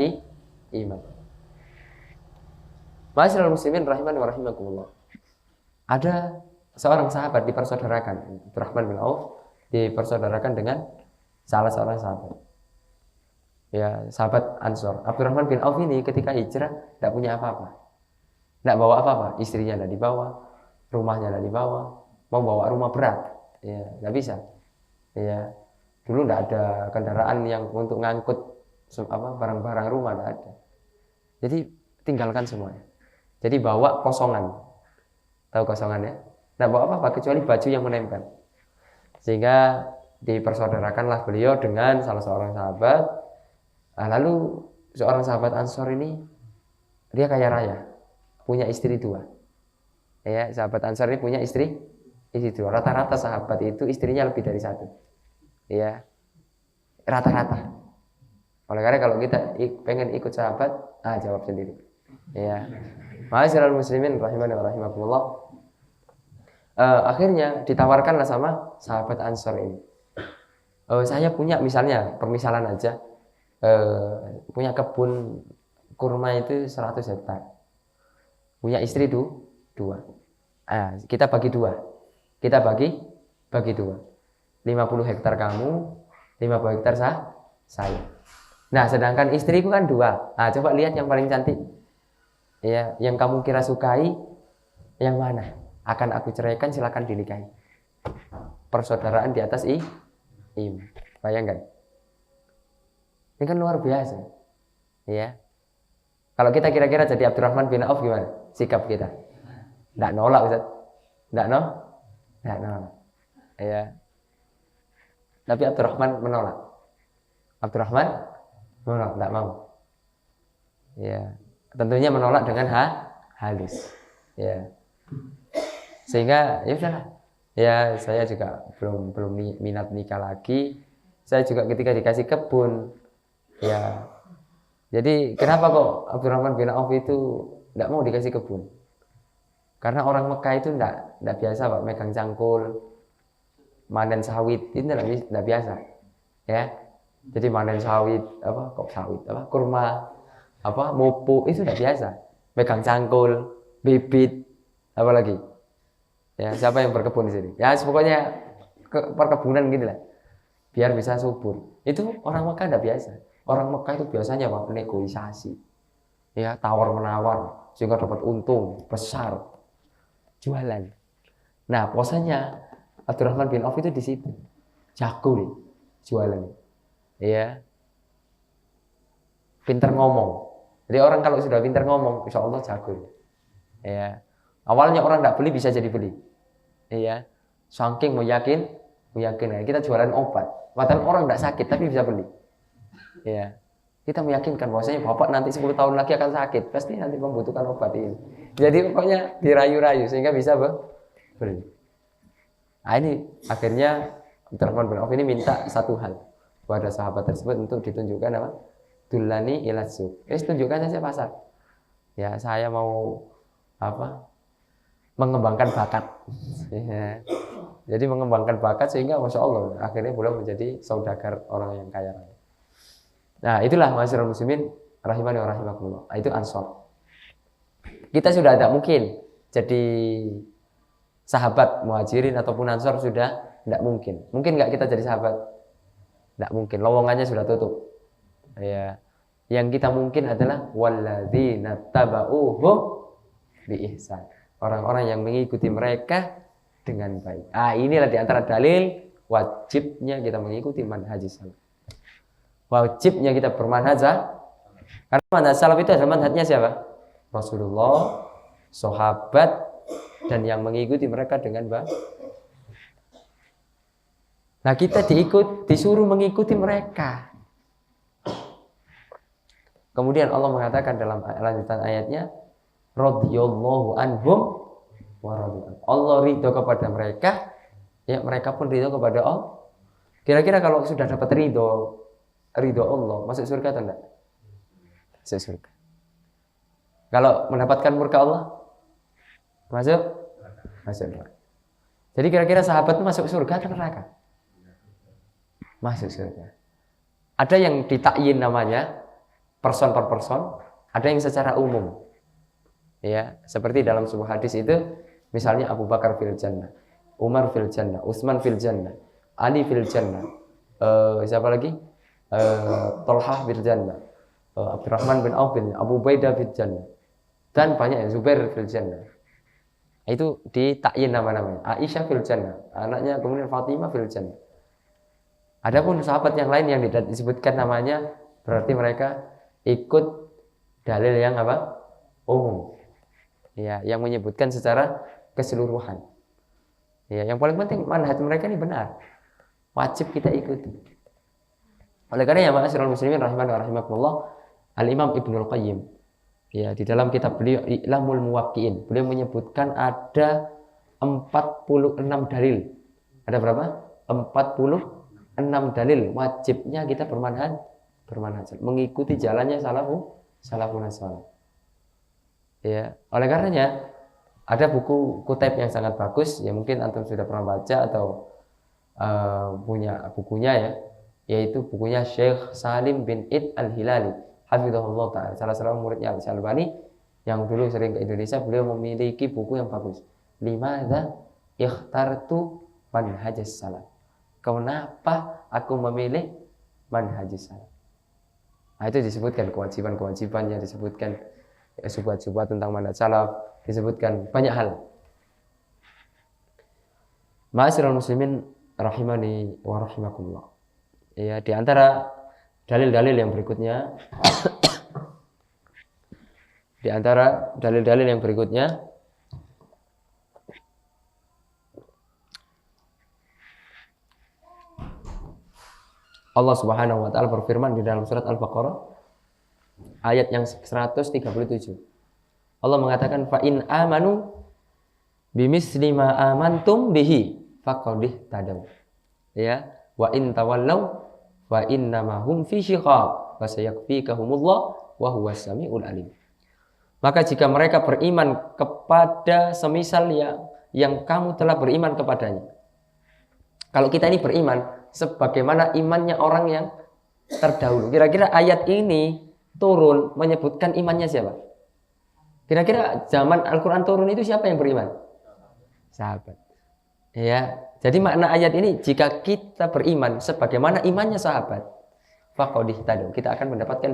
S1: iman. Ma'asyiral muslimin rahimani wa rahimakumullah. Ada seorang sahabat dipersaudarakan, Abdurrahman bin Auf dipersaudarakan dengan salah seorang sahabat. Ya, sahabat Ansor. Abdurrahman bin Auf ini ketika hijrah tidak punya apa-apa. Tidak bawa apa-apa, istrinya tidak dibawa, rumahnya tidak dibawa, mau bawa rumah berat, ya nggak bisa. Ya, dulu tidak ada kendaraan yang untuk ngangkut barang-barang rumah, tidak ada. Jadi tinggalkan semuanya. Jadi bawa kosongan, tahu kosongan ya? Tidak bawa apa-apa kecuali baju yang menempel. Sehingga dipersaudarakanlah beliau dengan salah seorang sahabat. Lalu seorang sahabat Ansor ini dia kaya raya, punya istri 2. Ya, sahabat Ansor ini punya istri 2. Rata-rata sahabat itu istrinya lebih dari 1. Ya, rata-rata. Oleh karena kalau kita pengen ikut sahabat, jawab sendiri. Ya, ma'asyiral muslimin rahimani wa rahimakumullah. Akhirnya ditawarkanlah sama sahabat Ansor ini. Saya punya misalnya, permisalan aja. Punya kebun kurma itu 100 hektar. Punya istri 2. Kita bagi 2. Kita bagi 2. 50 hektar kamu, 50 hektar saya. Nah, sedangkan istriku kan 2. Coba lihat yang paling cantik. Ya, yang kamu kira sukai yang mana? Akan aku ceraikan, silakan dinikahi. Persaudaraan di atas iman. Bayangkan. Ini kan luar biasa, ya. Kalau kita kira-kira jadi Abdurrahman bin Auf gimana? Sikap kita? Tidak nolak, Ustaz. Tidak nolak. Ya. Tapi Abdurrahman menolak. Tidak mau. Ya. Tentunya menolak dengan halus. Ya. Sehingga ya udahlah. Ya, saya juga belum minat nikah lagi. Saya juga ketika dikasih kebun. Ya, jadi kenapa kok Abdurrahman bin Auf itu tidak mau dikasih kebun? Karena orang Mekah itu tidak biasa Pak megang cangkul, manen sawit itu tidak biasa, ya. Jadi manen sawit kurma, mupu itu tidak biasa. Megang cangkul, bibit, apalagi. Ya, siapa yang berkebun di sini? Ya, pokoknya perkebunan gitu lah, biar bisa subur. Itu orang Mekah tidak biasa. Orang Mekah itu biasanya negosiasi, ya tawar menawar sehingga dapat untung besar, jualan. Nah, posanya Abdurrahman bin Auf itu di situ, jago nih jualan, ya, pinter ngomong. Jadi orang kalau sudah pinter ngomong, insya Allah jago, ya. Awalnya orang tidak beli bisa jadi beli, ya. Saking meyakin, kita jualan obat, padahal orang tidak sakit tapi bisa beli. Ya, kita meyakinkan bahwasanya bapak nanti 10 tahun lagi akan sakit, pasti nanti membutuhkan obat ini. Jadi pokoknya dirayu-rayu sehingga bisa beli. Nah, ini akhirnya Abdurrahman bin Auf ini minta satu hal kepada sahabat tersebut untuk ditunjukkan apa? Dullani ila suq. Tunjukkan saja pasar. Ya, saya mau mengembangkan bakat. Ya. Jadi mengembangkan bakat sehingga masya Allah akhirnya beliau menjadi saudagar orang yang kaya raya. Nah, itulah ma'asyiral muslimin rahimani wa rahimakumullah. Itu Ansor. Kita sudah tidak mungkin jadi sahabat Muhajirin ataupun Ansor, sudah tidak mungkin. Mungkin enggak kita jadi sahabat? Tidak mungkin. Lowongannya sudah tutup. Ya. Yang kita mungkin adalah walladzina tabauhum bi ihsan. Orang-orang yang mengikuti mereka dengan baik. Inilah di antara dalil wajibnya kita mengikuti manhaj salaf. Wajibnya kita bermanhaj, karena manhaj salaf itu adalah manhajnya siapa? Rasulullah, sahabat, dan yang mengikuti mereka dengan baik. Nah, kita disuruh mengikuti mereka. Kemudian Allah mengatakan dalam lanjutan ayatnya, radhiyallahu anhum wa radu. Allah ridho kepada mereka, ya mereka pun ridho kepada Allah. Kira-kira kalau sudah dapat ridho Allah, masuk surga atau enggak? Masuk surga. Kalau mendapatkan murka Allah, masuk surga. Jadi kira-kira sahabat itu masuk surga atau neraka? Masuk surga. Ada yang ditakyin namanya person per person, ada yang secara umum. Ya, seperti dalam sebuah hadis itu, misalnya Abu Bakar fil jannah, Umar fil jannah, Utsman fil jannah, Ali fil jannah, siapa lagi? Tolhah fil jannah, Abdurrahman bin Auf bin Abu Ubaidah fil jannah, dan banyak Zubair fil jannah. Itu ditakyin nama-namanya. Aisyah fil jannah, anaknya kemudian Fatimah fil jannah. Adapun sahabat yang lain yang tidak disebutkan namanya, berarti mereka ikut dalil yang apa? Umum. Ya, yang menyebutkan secara keseluruhan. Ya, yang paling penting manhaj mereka ini benar. Wajib kita ikuti. Oleh karena ya ma'asyiral muslimin rahimani wa rahimakumullah, Al-Imam Ibnul Qayyim ya di dalam kitab beliau I'lamul Muwaqqi'in, beliau menyebutkan ada 46 dalil. Ada berapa? 46 dalil wajibnya kita bermanhaj, mengikuti jalannya salafun salih. Ya, oleh karenanya ada buku kutip yang sangat bagus, ya mungkin antum sudah pernah baca atau punya bukunya ya, yaitu bukunya Syekh Salim bin Id Al-Hilali, hafizahullah ta'ala, salah seorang muridnya Al-Albani yang dulu sering ke Indonesia. Beliau memiliki buku yang bagus, Limadza ikhtartu manhajus salaf. Kenapa aku memilih manhajus salaf? Nah, itu disebutkan kewajiban-kewajibannya, disebutkan subhat-subhat tentang manhaj salaf, disebutkan banyak hal. Ma'asyiral muslimin rahimani wa rahimakumullah. Ya, di antara dalil-dalil yang berikutnya Allah Subhanahu wa taala berfirman di dalam surat Al-Baqarah ayat yang 137. Allah mengatakan fa in amanu bimisli ma amantum bihi faqad tadaw. Ya, wa in tawallaw fa innama hum fi shiqaq fa sayakfikahumullah wa huwas samiul alim. Maka jika mereka beriman kepada semisal yang kamu telah beriman kepadanya. Kalau kita ini beriman sebagaimana imannya orang yang terdahulu. Kira-kira ayat ini turun menyebutkan imannya siapa? Kira-kira zaman Al-Quran turun itu siapa yang beriman? Sahabat. Ya, jadi makna ayat ini, jika kita beriman sebagaimana imannya sahabat, faqad ihtadaw, kita akan mendapatkan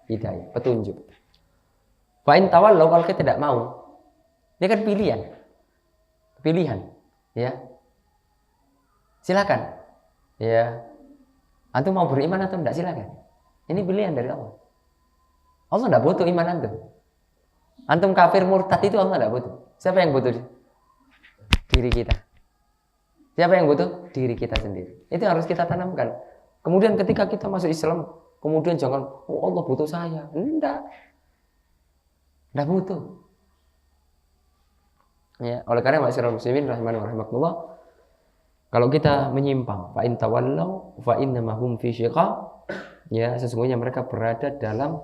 S1: hidayah, petunjuk. Fa in tawallaw, kalau kita tidak mau, ini kan pilihan, ya. Silakan, ya. Antum mau beriman atau tidak, silakan. Ini pilihan dari Allah. Allah tidak butuh iman antum. Antum kafir murtad itu Allah tidak butuh. Siapa yang butuh? Diri kita. Siapa yang butuh? Diri kita sendiri. Itu harus kita tanamkan. Kemudian ketika kita masuk Islam, kemudian jangan, oh Allah butuh saya. Tidak butuh. Ya, oleh karena ma'asyiral muslimin rahimani wa rahimakumullah, kalau kita menyimpang, fa in tawallaw fa innama hum fi syiqaq, ya sesungguhnya mereka berada dalam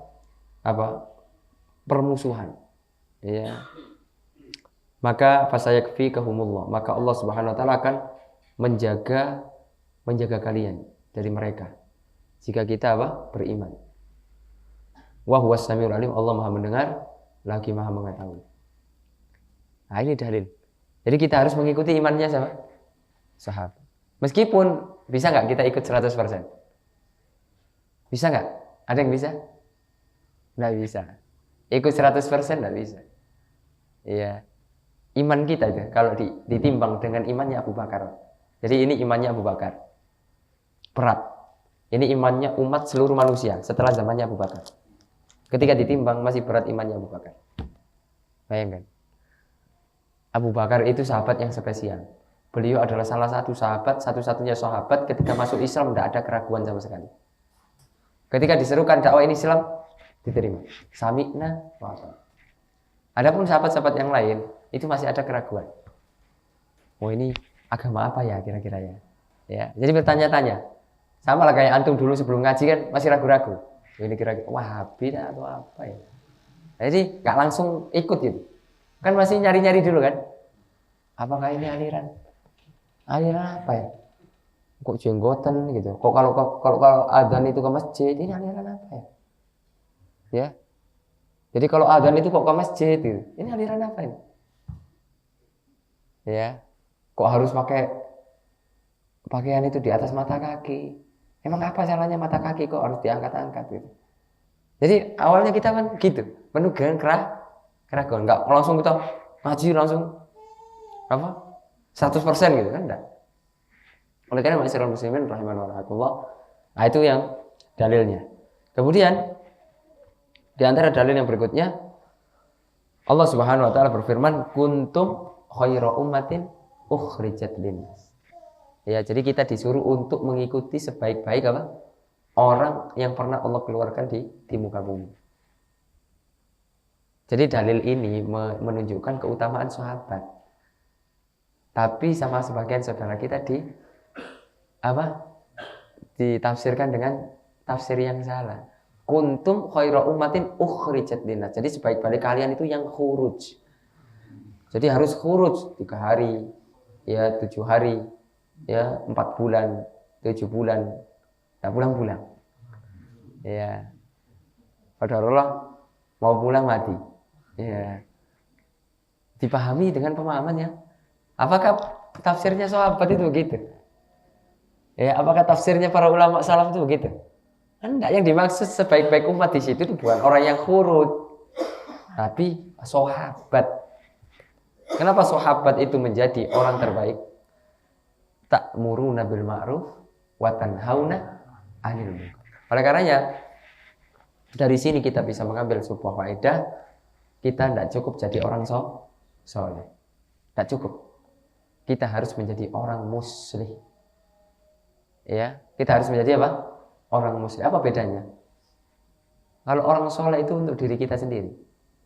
S1: apa? Permusuhan. Ya. Maka fasayakfikahumullah, maka Allah Subhanahu wa taala akan menjaga kalian dari mereka jika kita beriman. Wa huwas samiul alim, Allah Maha mendengar lagi Maha mengetahui. Nah, ini dalil. Jadi kita harus mengikuti imannya siapa? Sahabat. Meskipun bisa nggak kita ikut 100%? Bisa nggak? Ada yang bisa? Nggak bisa. Ikut 100% nggak bisa. Iya. Iman kita itu kalau ditimbang dengan imannya Abu Bakar. Jadi ini imannya Abu Bakar. Berat. Ini imannya umat seluruh manusia setelah zamannya Abu Bakar. Ketika ditimbang masih berat imannya Abu Bakar. Bayangkan. Abu Bakar itu sahabat yang spesial. Beliau adalah salah satu sahabat, satu-satunya sahabat ketika masuk Islam tidak ada keraguan sama sekali. Ketika diserukan dakwah ini Islam, diterima. Sami'na wa ata'na. Adapun sahabat-sahabat yang lain itu masih ada keraguan. Oh ini agama apa ya kira-kira ya? Ya, jadi bertanya-tanya. Sama lah kayak antum dulu sebelum ngaji kan masih ragu-ragu. Ini kira-kira Wahabi atau apa ya? Jadi nggak langsung ikut gitu. Kan masih nyari-nyari dulu kan. Apakah ini aliran? Aliran apa ya? Kok jenggotan gitu. Kok kalau adzan itu ke masjid, ini aliran apa ya? Ya. Jadi kalau adzan itu kok ke masjid gitu. Ini aliran apa ini? Ya. Kok harus pakai pakaian itu di atas mata kaki? Emang apa salahnya mata kaki kok harus diangkat-angkat gitu? Jadi awalnya kita kan gitu, penuh dengan keraguan. Nggak langsung kita ngaji langsung apa 100% gitu kan enggak. Oleh karena masyarakat muslimin rahimahullah, nah itu yang dalilnya. Kemudian di antara dalil yang berikutnya Allah Subhanahu wa taala berfirman kuntum khaira ummatin ukhrijat linnas. Ya, jadi kita disuruh untuk mengikuti sebaik-baik apa? Orang yang pernah Allah keluarkan di muka bumi. Jadi dalil ini menunjukkan keutamaan sahabat. Tapi sama sebagian saudara kita ditafsirkan dengan tafsir yang salah. Kuntum khaira ummatin ukhrijat linnas. Jadi sebaik-baik kalian itu yang khuruj. Jadi harus khuruj 3 hari, ya 7 hari, ya 4 bulan, 7 bulan, tak pulang-pulang. Ya. Qadarullah mau pulang mati. Ya. Dipahami dengan pemahamannya. Apakah tafsirnya sahabat itu begitu? Ya, apakah tafsirnya para ulama salaf itu begitu? Enggak, yang dimaksud sebaik-baik umat di situ itu bukan orang yang khurud, tapi sahabat. Kenapa sahabat itu menjadi orang terbaik? Ta'muruna bil ma'ruf wa tanhauna 'anil munkar. Oleh karenanya dari sini kita bisa mengambil sebuah faedah, kita tidak cukup jadi orang soleh. Tidak cukup. Kita harus menjadi orang muslih. Ya, kita harus menjadi apa? Orang muslih. Apa bedanya? Kalau orang soleh itu untuk diri kita sendiri.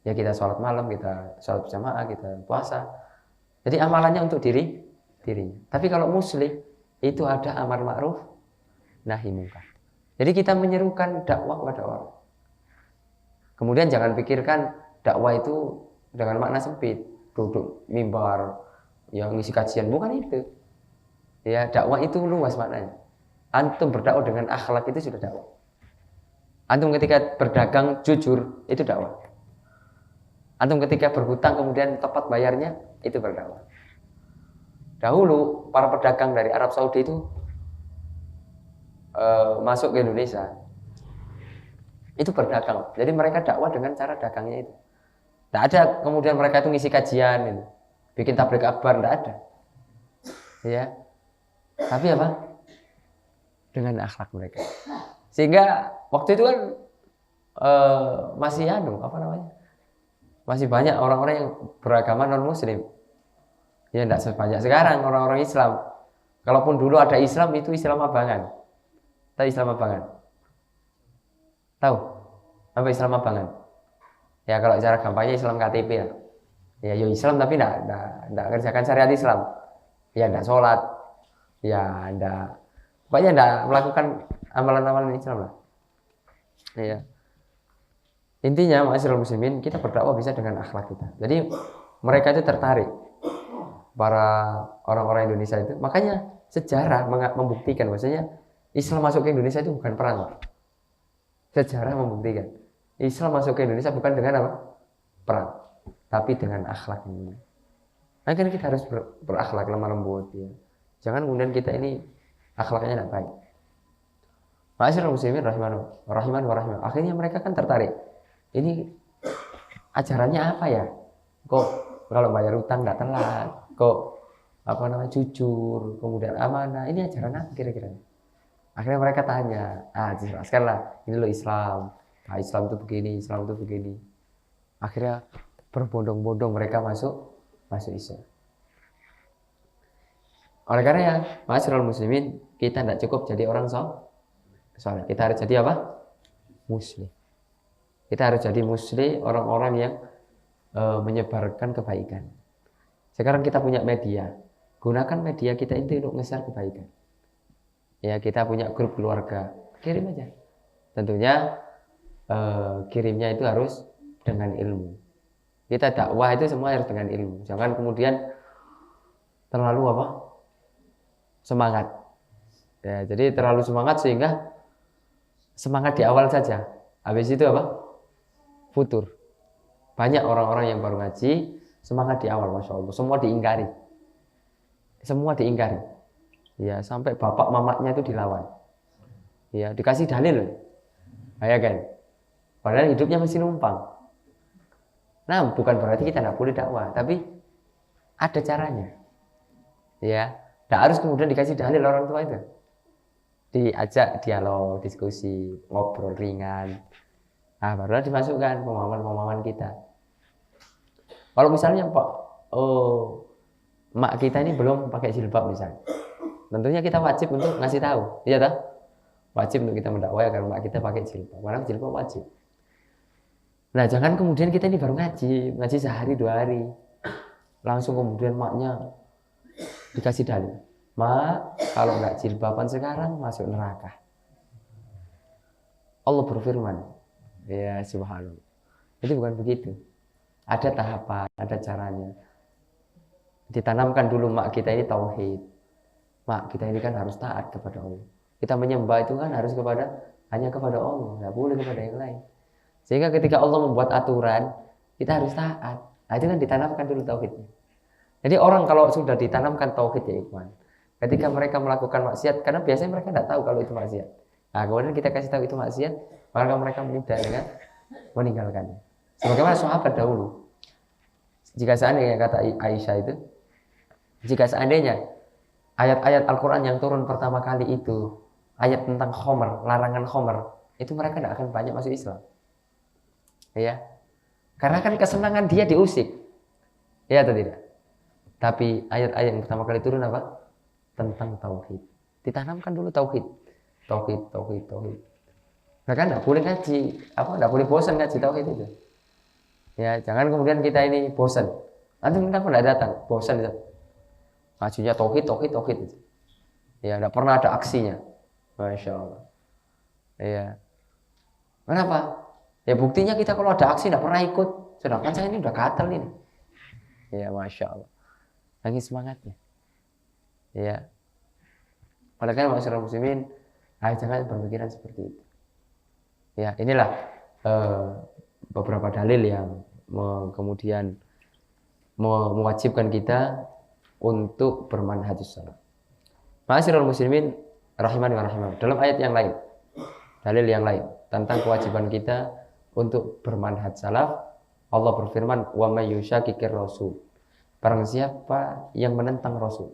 S1: Ya kita sholat malam, kita sholat berjamaah, kita puasa. Jadi amalannya untuk dirinya. Tapi kalau muslih itu ada amar ma'ruf nahi munkar. Jadi kita menyerukan dakwah kepada orang. Kemudian jangan pikirkan dakwah itu dengan makna sempit, duduk mimbar, yang ngisi kajian, bukan itu. Ya, dakwah itu luas maknanya. Antum berdakwah dengan akhlak itu sudah dakwah. Antum ketika berdagang jujur itu dakwah. Antum ketika berhutang kemudian tepat bayarnya itu berdakwah. Dahulu para pedagang dari Arab Saudi itu masuk ke Indonesia. Itu berdagang. Jadi mereka dakwah dengan cara dagangnya itu. Tidak ada kemudian mereka itu ngisi kajian, gitu. Bikin tabligh akbar, tidak ada. Ya. Tapi apa? Dengan akhlak mereka. Sehingga waktu itu kan masih masih banyak orang-orang yang beragama non muslim. Ya tidak sebanyak sekarang orang-orang Islam. Kalaupun dulu ada Islam itu Islam abangan. Tahu Islam abangan? Tahu? Apa Islam abangan? Ya kalau cara gampangnya Islam KTP lah. Ya Islam tapi tidak kerjakan syariat Islam. Ya tidak sholat. Ya tidak. Pokoknya tidak melakukan amalan-amalan Islam lah. Ya. Intinya ma'asyiral muslimin, kita berdakwah bisa dengan akhlak kita. Jadi mereka itu tertarik, para orang-orang Indonesia itu. Makanya sejarah membuktikan bahwasanya Islam masuk ke Indonesia itu bukan perang. Sejarah membuktikan Islam masuk ke Indonesia bukan dengan apa? Perang, tapi dengan akhlak ini. Makanya kita harus berakhlak lemah lembut ya. Jangan kemudian kita ini akhlaknya tidak baik. Ma'asyiral muslimin rahiman wa rahimah. Akhirnya mereka kan tertarik. Ini ajarannya apa ya? Kok kalau bayar utang tidak telat? Kok jujur, kemudian amanah? Ini ajaran apa kira-kira? Akhirnya mereka tanya, jelaskanlah, ini loh Islam. Nah, Islam itu begini, Islam itu begini. Akhirnya berbondong-bondong mereka masuk Islam. Oleh karena ya, ma'asyiral muslimin, kita tidak cukup jadi orang soleh. Kita harus jadi apa? Muslim. Kita harus jadi muslim, orang-orang yang menyebarkan kebaikan. Sekarang kita punya media, gunakan media kita itu untuk nge-share kebaikan. Ya, kita punya grup keluarga, kirim aja. Tentunya kirimnya itu harus dengan ilmu. Kita dakwah itu semua harus dengan ilmu. Jangan kemudian terlalu semangat. Ya, jadi terlalu semangat sehingga semangat di awal saja. Habis itu futur. Banyak orang-orang yang baru ngaji semangat di awal, masya Allah, semua diingkari. Semua diingkari. Ya, sampai bapak mamaknya itu dilawan. Ya, dikasih dalil. Ya kan? Padahal hidupnya masih numpang. Nah, bukan berarti kita tidak boleh dakwah, tapi ada caranya. Ya, tidak harus kemudian dikasih dalil orang tua itu. Diajak dialog, diskusi, ngobrol ringan. Nah, barulah dimasukkan pemahaman-pemahaman kita. Kalau misalnya mak kita ini belum pakai jilbab misalnya, tentunya kita wajib untuk ngasih tahu, iya tak? Wajib untuk kita mendakwai agar mak kita pakai jilbab, karena jilbab wajib. Nah, jangan kemudian kita ini baru ngaji sehari 2 hari, langsung kemudian maknya dikasih dalil, mak kalau nggak jilbaban sekarang masuk neraka. Allah berfirman, ya subhanallah, itu bukan begitu. Ada tahapan, ada caranya. Ditanamkan dulu mak kita ini tauhid. Mak kita ini kan harus taat kepada Allah. Kita menyembah itu kan harus hanya kepada Allah, nggak boleh kepada yang lain. Sehingga ketika Allah membuat aturan, kita harus taat. Nah, itu kan ditanamkan dulu tauhidnya. Jadi orang kalau sudah ditanamkan tauhid ya ikhwan, ketika mereka melakukan maksiat, karena biasanya mereka tidak tahu kalau itu maksiat. Nah, kemudian kita kasih tahu itu maksiat, maka mereka mudah dengan meninggalkannya. Sebagaimana sahabat dahulu. Jika seandainya kata Aisyah itu, jika seandainya ayat-ayat Al-Quran yang turun pertama kali itu ayat tentang khomer, larangan khomer, itu mereka tidak akan banyak masuk Islam. Ya, karena kan kesenangan dia diusik, ya atau tidak? Tapi ayat-ayat yang pertama kali turun apa? Tentang tauhid. Ditanamkan dulu tauhid. Bahkan tidak boleh ngaji, tidak boleh bosan ngaji tauhid itu. Ya, jangan kemudian kita ini bosan. Nanti kita pun tidak datang, bosan itu. Ngajinya tauhid. Ya, tidak pernah ada aksinya. Masya Allah. Ya. Kenapa? Ya buktinya kita kalau ada aksi tidak pernah ikut. Sedangkan saya ini udah gatel ini. Ya, Masya Allah. Lagi semangatnya. Ya. Oleh karena masyarakat muslimin, jangan berpikiran seperti itu. Ya, inilah beberapa dalil yang kemudian mewajibkan kita untuk bermanhajus salaf. Ma'asyiral muslimin rahimani wa rahimakumullah. Dalam ayat yang lain, dalil yang lain tentang kewajiban kita untuk bermanhaj salaf, Allah berfirman, "Wa may yushaqiqir rasul." Barang siapa yang menentang Rasul,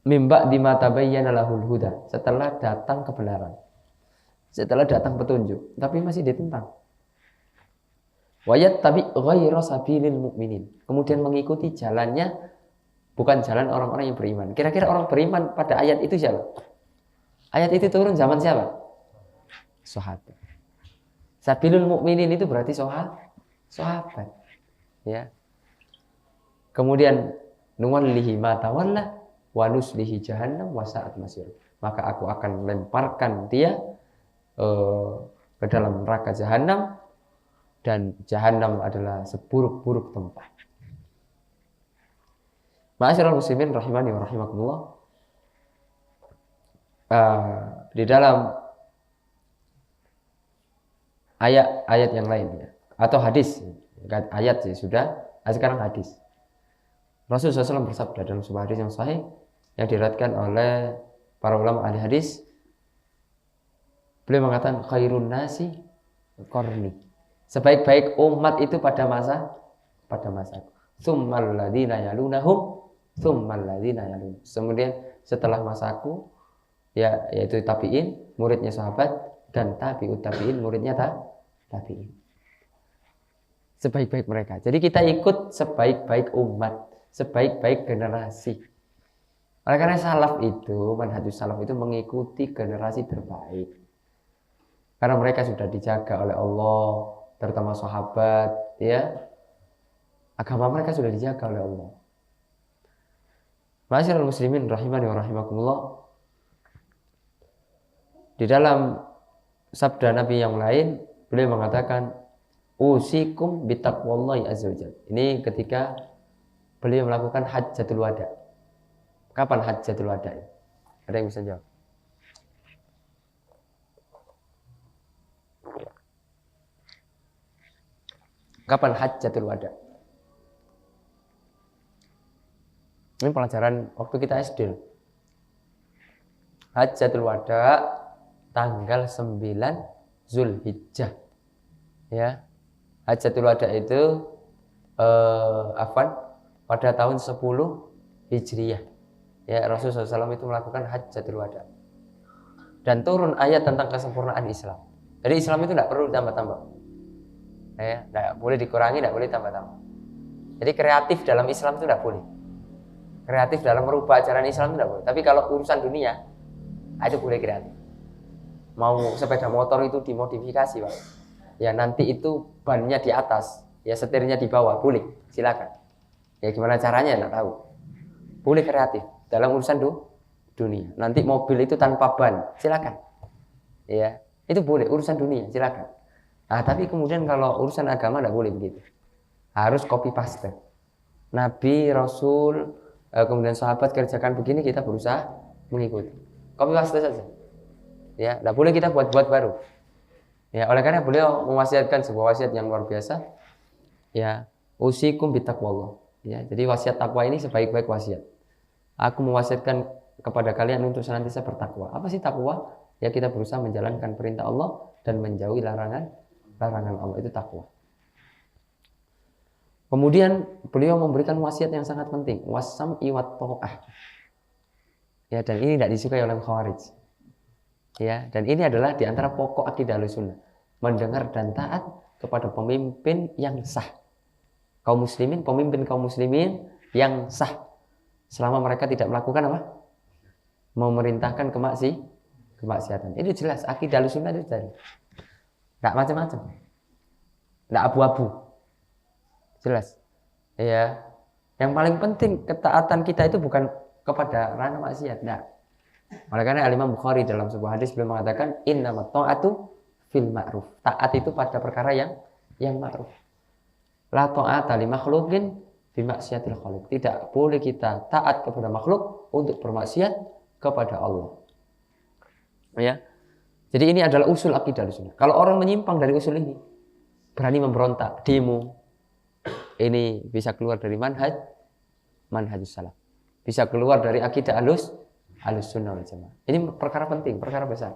S1: mimba di mata bayyana lahul huda, setelah datang kebenaran, setelah datang petunjuk, tapi masih ditentang. Wayat tabi ghayra sabilil mu'minin, kemudian mengikuti jalannya bukan jalan orang-orang yang beriman. Kira-kira orang beriman pada ayat itu siapa? Ayat itu turun zaman siapa? Sahabat. Sabilul mu'minin itu berarti sahabat. Ya. Kemudian nuwallihi ma tawalla wa nuslihi jahannam wa sa'at masir. Maka aku akan lemparkan dia ke dalam neraka jahanam, dan jahanam adalah seburuk-buruk tempat. Ma'asyiral muslimin rahimani wa rahimakumullah. Di dalam ayat yang lainnya atau hadis, ayat sih sudah, sekarang hadis. Rasulullah SAW bersabda dalam sebuah hadis yang sahih yang diriwayatkan oleh para ulama ahli hadis. Beliau mengatakan khairun nasi qarni. Sebaik-baik umat itu pada masa. Tsummal ladzina yalunahum, tsummal ladzina yalun. Kemudian setelah masaku, ya, yaitu tabi'in, muridnya sahabat, dan tabi'ut tabi'in, muridnya tabi'in. Sebaik-baik mereka. Jadi kita ikut sebaik-baik umat, sebaik-baik generasi. Oleh karena salaf itu, manhajus salaf itu mengikuti generasi terbaik. Karena mereka sudah dijaga oleh Allah, terutama sahabat, ya. Agama mereka sudah dijaga oleh Allah. Ma'asyiral muslimin rahimani wa rahimakumullah. Di dalam sabda Nabi yang lain, beliau mengatakan usikum bitaqwallahi azza wajalla. Ini ketika beliau melakukan hajjatul wada. Kapan hajjatul wada? Ada yang bisa jawab? Kapan hajjatul wada? Ini pelajaran waktu kita SD. Hajjatul wada tanggal 9 Zulhijjah. Ya. Hajjatul wada itu pada tahun 10 Hijriyah. Ya, Rasulullah SAW itu melakukan hajjatul wada. Dan turun ayat tentang kesempurnaan Islam. Jadi Islam itu tidak perlu ditambah-tambah. Ya, tidak boleh dikurangi, tidak boleh tambah-tambah. Jadi kreatif dalam Islam itu tidak boleh. Kreatif dalam merubah ajaran Islam itu tidak boleh. Tapi kalau urusan dunia, itu boleh kreatif. Mau sepeda motor itu dimodifikasi, Pak. Ya nanti itu bannya di atas, ya setirnya di bawah, boleh, silakan. Ya gimana caranya, tidak tahu. Boleh kreatif dalam urusan dunia. Nanti mobil itu tanpa ban, silakan. Ya itu boleh urusan dunia, silakan. Nah tapi kemudian kalau urusan agama tidak boleh begitu. Harus copy paste. Nabi, Rasul, kemudian sahabat kerjakan begini, kita berusaha mengikuti. Copy paste saja. Ya, tidak boleh kita buat-buat baru. Ya, oleh karena beliau mewasiatkan sebuah wasiat yang luar biasa. Ya, usikum bitaqwallah. Ya, jadi wasiat takwa ini sebaik-baik wasiat. Aku mewasiatkan kepada kalian untuk senantiasa bertakwa. Apa sih takwa? Ya, kita berusaha menjalankan perintah Allah dan menjauhi larangan Allah, itu takwa. Kemudian beliau memberikan wasiat yang sangat penting, wasam'i wat ta'ah. Ya, dan ini tidak disukai oleh Khawarij. Ya, dan ini adalah di antara pokok akidah Ahlussunnah, mendengar dan taat kepada pemimpin yang sah. Pemimpin kaum muslimin yang sah. Selama mereka tidak melakukan apa? Memerintahkan kemaksiatan. Itu jelas akidah Ahlussunnah itu jelas. Tidak macam-macam. Tidak abu-abu. Jelas. Ya. Yang paling penting ketaatan kita itu bukan kepada ranah maksiat, enggak. Oleh karena Imam Bukhari dalam sebuah hadis beliau mengatakan innamat ta'atu fil ma'ruf. Taat itu pada perkara yang ma'ruf. La ta'ata li makhluqin bi maksiatil khaliq. Tidak boleh kita taat kepada makhluk untuk bermaksiat kepada Allah. Ya. Jadi ini adalah usul akidah Ahlussunnah. Kalau orang menyimpang dari usul ini, berani memberontak, demo, ini bisa keluar dari manhajus salaf. Bisa keluar dari akidah Ahlussunnah wal Jamaah. Ini perkara penting, perkara besar.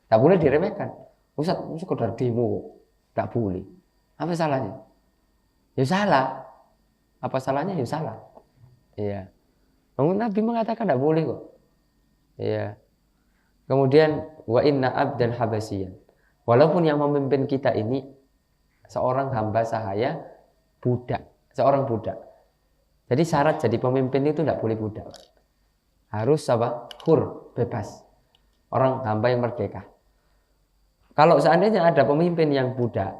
S1: Tak boleh diremehkan. Ustaz, sekedar demo, tak boleh. Apa salahnya? Ya salah. Apa salahnya? Ya salah. Iya. Nabi mengatakan tak boleh kok. Iya. Kemudian wa inna abdan habasyian. Walaupun yang memimpin kita ini seorang hamba sahaya, budak, seorang budak. Jadi syarat jadi pemimpin itu tidak boleh budak. Harus apa? Hur, bebas. Orang hamba yang merdeka. Kalau seandainya ada pemimpin yang budak,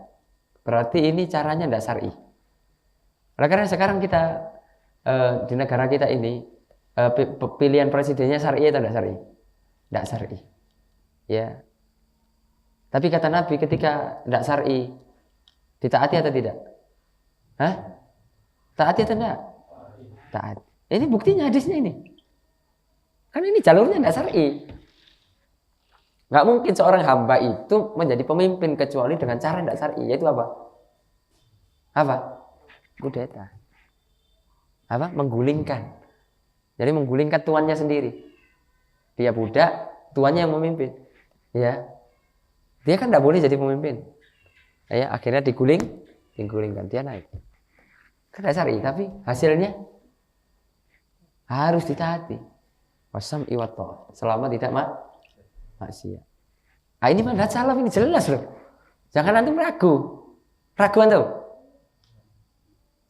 S1: berarti ini caranya tidak syar'i. Karena sekarang kita di negara kita ini pilihan presidennya syar'i atau tidak syar'i? Tidak syar'i. Ya. Tapi kata Nabi ketika tidak syar'i, ditaati atau tidak? Hah? Taati atau tidak? Taat. Ini buktinya hadisnya ini. Kan ini jalurnya tidak syar'i. Nggak mungkin seorang hamba itu menjadi pemimpin kecuali dengan cara tidak syar'i, yaitu apa? Apa? Kudeta. Apa? Menggulingkan. Jadi menggulingkan tuannya sendiri. Dia budak, tuannya yang memimpin. Ya. Dia kan tidak boleh jadi pemimpin. Ya, akhirnya digulingkan, dia naik. Kan tidak syar'i, tapi hasilnya harus ditaati. Wasam'i wat ta'ah. Selama tidak maksiat. Nah, ini manhaj salaf ini jelas loh. Jangan antum ragu. Ragu antum?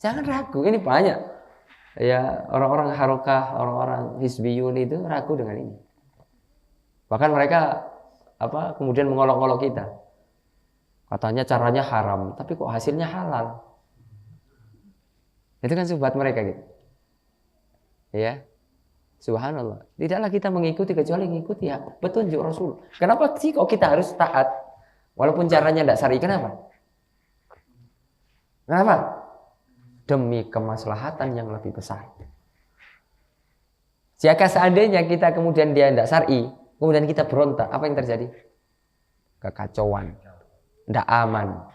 S1: Jangan ragu. Ini banyak. Ya, orang-orang harokah, orang-orang hizbiyun itu ragu dengan ini. Bahkan mereka kemudian mengolok-olok kita. Katanya caranya haram, tapi kok hasilnya halal. Itu kan subhat mereka gitu. Ya. Subhanallah. Tidaklah kita mengikuti kecuali mengikuti ya petunjuk Rasul. Kenapa sih kok kita harus taat? Walaupun caranya tidak syar'i, kenapa? Kenapa? Demi kemaslahatan yang lebih besar. Jika seandainya kita kemudian dia tidak syar'i, kemudian kita berontak, apa yang terjadi? Kekacauan, tidak aman,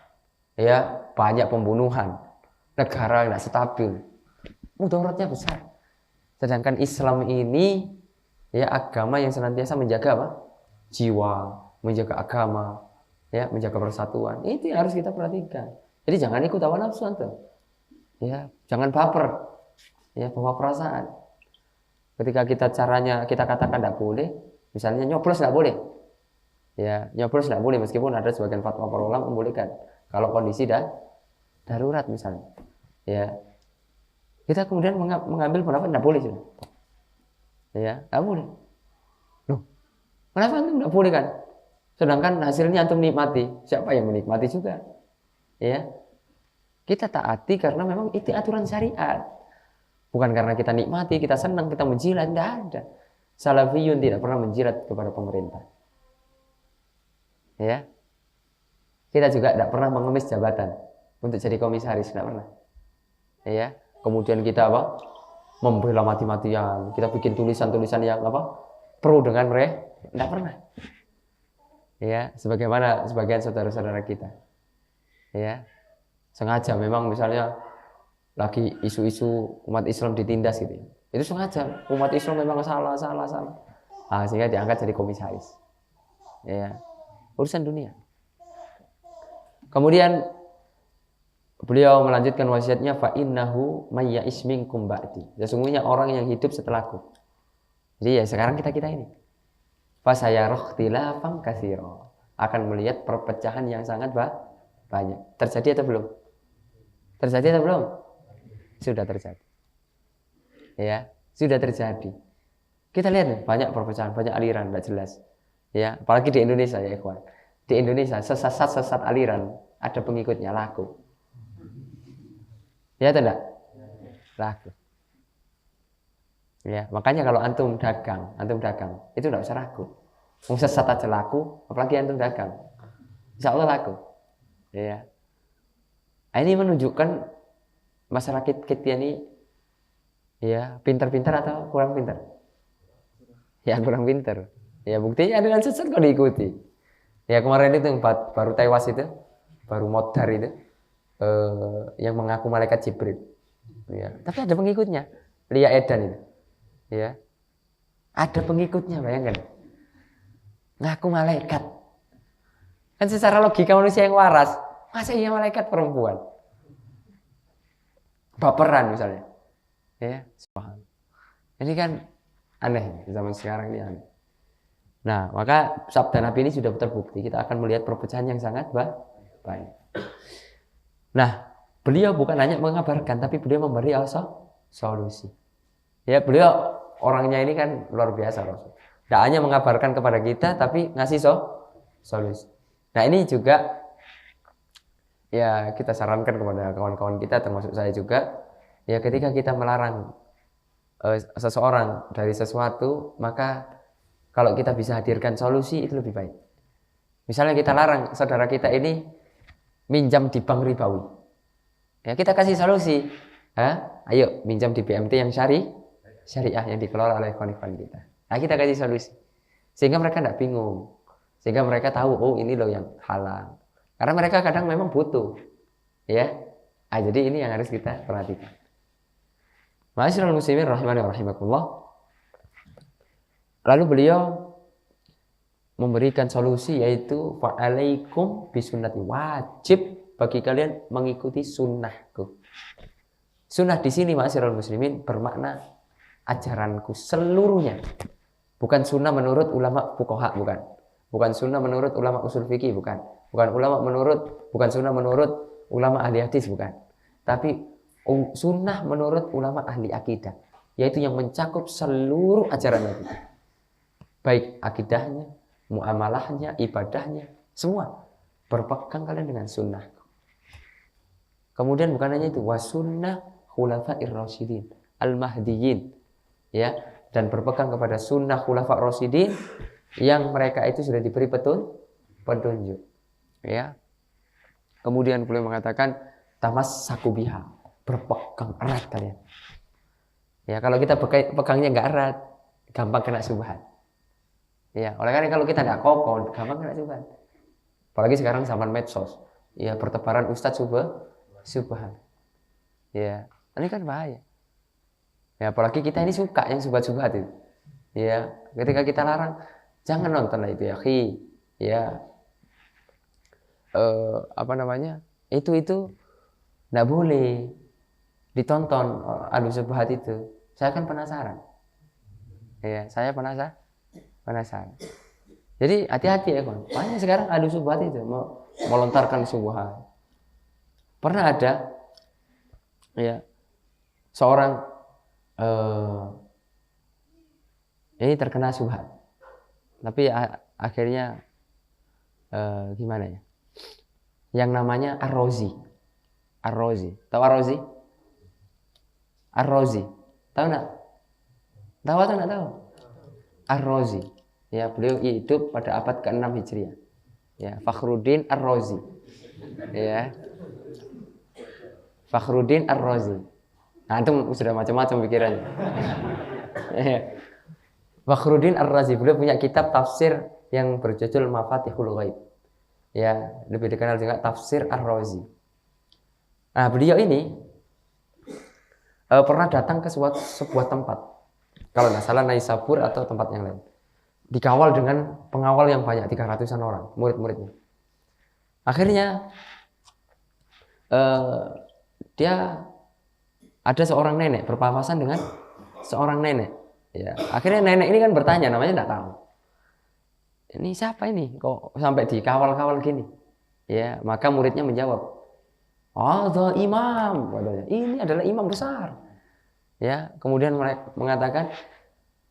S1: ya banyak pembunuhan, negara tidak stabil, mudaratnya besar. Sedangkan Islam ini ya agama yang senantiasa menjaga apa? Jiwa, menjaga agama, ya menjaga persatuan. Itu yang harus kita perhatikan. Jadi jangan ikut hawa nafsu tuh. Ya, jangan baper. Ya, bawa perasaan. Ketika caranya kita katakan tidak boleh, misalnya nyoblos tidak boleh. Ya, nyoblos tidak boleh meskipun ada sebagian fatwa para ulama membolehkan. Kalau kondisi darurat misalnya. Ya. Kita kemudian mengambil pendapat tidak boleh sudah. Ya, tidak boleh. Loh, kenapa antum tidak boleh kan? Sedangkan hasilnya antum nikmati. Siapa yang menikmati juga? Ya. Kita taati karena memang itu aturan syariat. Bukan karena kita nikmati, kita senang, kita menjilat, tidak ada. Salafiyun tidak pernah menjilat kepada pemerintah. Ya. Kita juga tidak pernah mengemis jabatan untuk jadi komisaris, tidak pernah. Ya. Kemudian kita apa? Membela mati-matian. Kita bikin tulisan-tulisan yang apa? Pro dengan mereka. Tidak pernah. Ya, sebagaimana sebagian saudara-saudara kita. Ya. Sengaja memang misalnya lagi isu-isu umat Islam ditindas gitu. Itu sengaja. Umat Islam memang salah. Ah, sehingga diangkat jadi komisaris. Ya. Urusan dunia. Kemudian beliau melanjutkan wasiatnya fa innahu may ya'is minkum ba'di. Sesungguhnya orang yang hidup setelahku. Jadi ya sekarang kita ini. Fa sayarah ikhtilafan katsira. Akan melihat perpecahan yang sangat banyak. Terjadi atau belum? Terjadi atau belum? Sudah terjadi. Ya, sudah terjadi. Kita lihat nih, banyak perpecahan, banyak aliran enggak jelas. Ya, apalagi di Indonesia ya, ikhwan. Di Indonesia sesat aliran ada pengikutnya laku. Ya atau enggak? Laku. Ya, makanya kalau antum dagang, itu enggak usah ragu. Wong sesat aja laku, apalagi antum dagang. Insyaallah laku. Ya. Ini menunjukkan masyarakat kita ini ya pintar-pintar atau kurang pintar? Ya kurang pintar. Ya buktinya dengan sesat kok diikuti. Ya kemarin itu yang baru tewas itu, baru modar itu. Yang mengaku malaikat Jibril, ya. Tapi ada pengikutnya, Lia Edan itu, ya. Ada pengikutnya, bayangkan, ngaku malaikat. Kan secara logika manusia yang waras, masa iya malaikat perempuan, baperan misalnya, ya. Ini kan aneh zaman sekarang ini aneh. Nah, maka sabda Nabi ini sudah terbukti. Kita akan melihat perpecahan yang sangat banyak. Nah, beliau bukan hanya mengabarkan, tapi beliau memberi solusi. Ya, beliau orangnya ini kan luar biasa, Rasul. Tidak hanya mengabarkan kepada kita, tapi ngasih solusi. Nah, ini juga ya kita sarankan kepada kawan-kawan kita, termasuk saya juga. Ya, ketika kita melarang seseorang dari sesuatu, maka kalau kita bisa hadirkan solusi itu lebih baik. Misalnya kita larang saudara kita ini minjam di bank ribawi. Ya, kita kasih solusi. Ayo minjam di BMT yang syariah yang dikelola oleh kawan-kawan kita. Nah, kita kasih solusi. Sehingga mereka tidak bingung. Sehingga mereka tahu, oh ini loh yang halal. Karena mereka kadang memang butuh. Ya. Jadi ini yang harus kita perhatikan. Ma'asyiral muslimin rahimani wa rahimakumullah. Lalu beliau memberikan solusi yaitu fa'alaikum bisunnati, wajib bagi kalian mengikuti sunnahku. Sunnah di sini ma'asyiral muslimin bermakna ajaranku seluruhnya. Bukan sunnah menurut ulama fuqaha, bukan. Bukan sunnah menurut ulama usul fikih, bukan. Bukan sunnah menurut ulama ahli hadis, bukan. Tapi sunnah menurut ulama ahli akidah, yaitu yang mencakup seluruh ajaran Nabi. Baik akidahnya, muamalahnya, ibadahnya, semua berpegang kalian dengan sunnah. Kemudian bukan hanya itu, wa sunnah khulafair rasyidin al-mahdiyyin, ya, dan berpegang kepada sunnah khulafa rasyidin yang mereka itu sudah diberi petunjuk. Ya. Kemudian beliau mengatakan tamassaku biha, berpegang erat kalian. Ya, kalau kita pegangnya nggak erat, gampang kena subhat. Ya, oleh karena kalau kita nggak kokoh, gampang kena subhat. Apalagi sekarang zaman medsos. Ya, pertebaran ustadz subhat. Ya, ini kan bahaya. Ya, apalagi kita ini suka yang subhat-subhat itu. Ya, ketika kita larang, jangan nonton lah itu ya, ya, itu nggak boleh ditonton adu subhat itu. Saya kan penasaran. Ya, saya penasaran. Jadi hati-hati ya kawan. Banyak sekarang adu subhat itu melontarkan subhat. Pernah ada ya seorang ini terkena subhat, tapi akhirnya gimana ya? Yang namanya Ar-Razi. Tahu Ar-Razi? Tahu nggak? Tahu atau nggak tahu? Ar-Razi. Ya, beliau hidup pada abad ke-6 Hijriah. Ya, Fakhruddin Ar-Razi. Ya. Fakhruddin Ar-Razi. Nah, itu sudah macam-macam pikirannya. Fakhruddin Ar-Razi, beliau punya kitab tafsir yang berjudul Mafatihul Ghaib. Ya, lebih dikenal juga tafsir Ar-Razi. Nah, beliau ini pernah datang ke sebuah tempat. Kalau nggak salah Naisabur atau tempat yang lain. Dikawal dengan pengawal yang banyak, 300-an orang, murid-muridnya. Akhirnya dia ada seorang nenek berpapasan dengan seorang nenek. Ya, akhirnya nenek ini kan bertanya, namanya tidak tahu. Ini siapa ini? Kok sampai dikawal-kawal gini? Ya, maka muridnya menjawab, "Ada imam," katanya. Ini adalah imam besar. Ya, kemudian mereka mengatakan,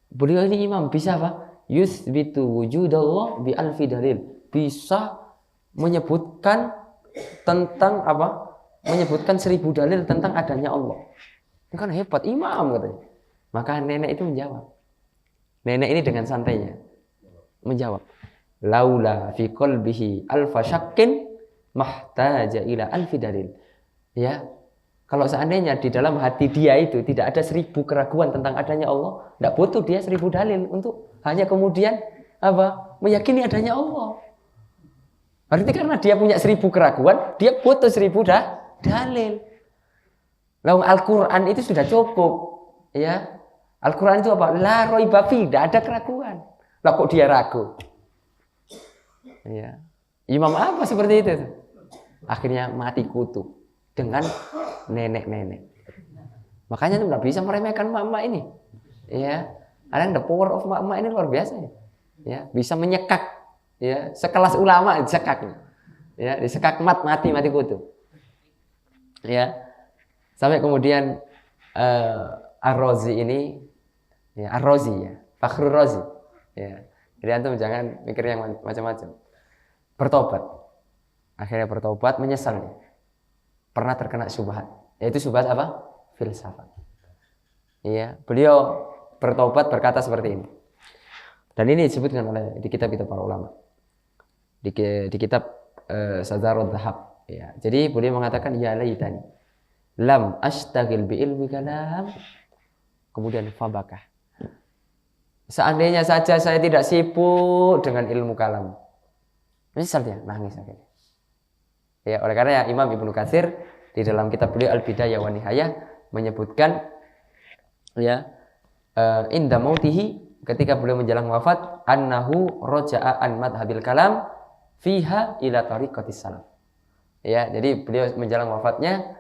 S1: beliau ini imam bisa apa? Yuthbitu wujudallah bi alfi dalil. Bisa menyebutkan tentang apa? Menyebutkan 1000 dalil tentang adanya Allah. Ini kan hebat imam katanya. Maka nenek itu menjawab. Nenek ini dengan santainya menjawab, laula fi qalbihi alfa syakkin mahtaja ila alfi dalil. Ya, kalau seandainya di dalam hati dia itu tidak ada 1000 keraguan tentang adanya Allah, tidak butuh dia 1000 dalil untuk hanya kemudian apa? Meyakini adanya Allah. Berarti karena dia punya 1000 keraguan, dia butuh 1000 dalil. Lalu Al-Quran itu sudah cukup. Ya, Al-Quran itu apa? La raiba fi, tidak ada keraguan. Lah kok dia ragu? Ya. Imam apa seperti itu? Akhirnya mati kutu dengan nenek-nenek. Makanya itu nggak bisa meremehkan emak-emak ini. Ya, ada the power of emak-emak ini luar biasa. Ya, bisa menyekak. Ya, sekelas ulama disekak. Ya, disekak mati kutu. Ya, sampai kemudian Ar-Razi ini, ya Ar-Razi ya, Fakhrur Razi. Ya, jadi antum jangan mikir yang macam-macam. Bertobat, akhirnya bertobat, menyesal. Pernah terkena syubhat, yaitu syubhat apa? Filsafat. Iya, beliau bertobat berkata seperti ini. Dan ini disebutkan oleh di kitab-kitab para ulama. Di kitab Sazarud Dhahab. Ya, jadi beliau mengatakan ya laitani lam ashtagil bi ilmi kalam. Kemudian fabakah. Seandainya saja saya tidak sibuk dengan ilmu kalam. Misal dia nangis akhirnya. Ya, oleh karena Imam Ibnu Katsir di dalam kitab beliau Al-Bidayah wa Nihayah menyebutkan ya inda mautihi, ketika beliau menjelang wafat, annahu raja'a an madhabil kalam fiha ila tariqatis salaf. Ya, jadi beliau menjelang wafatnya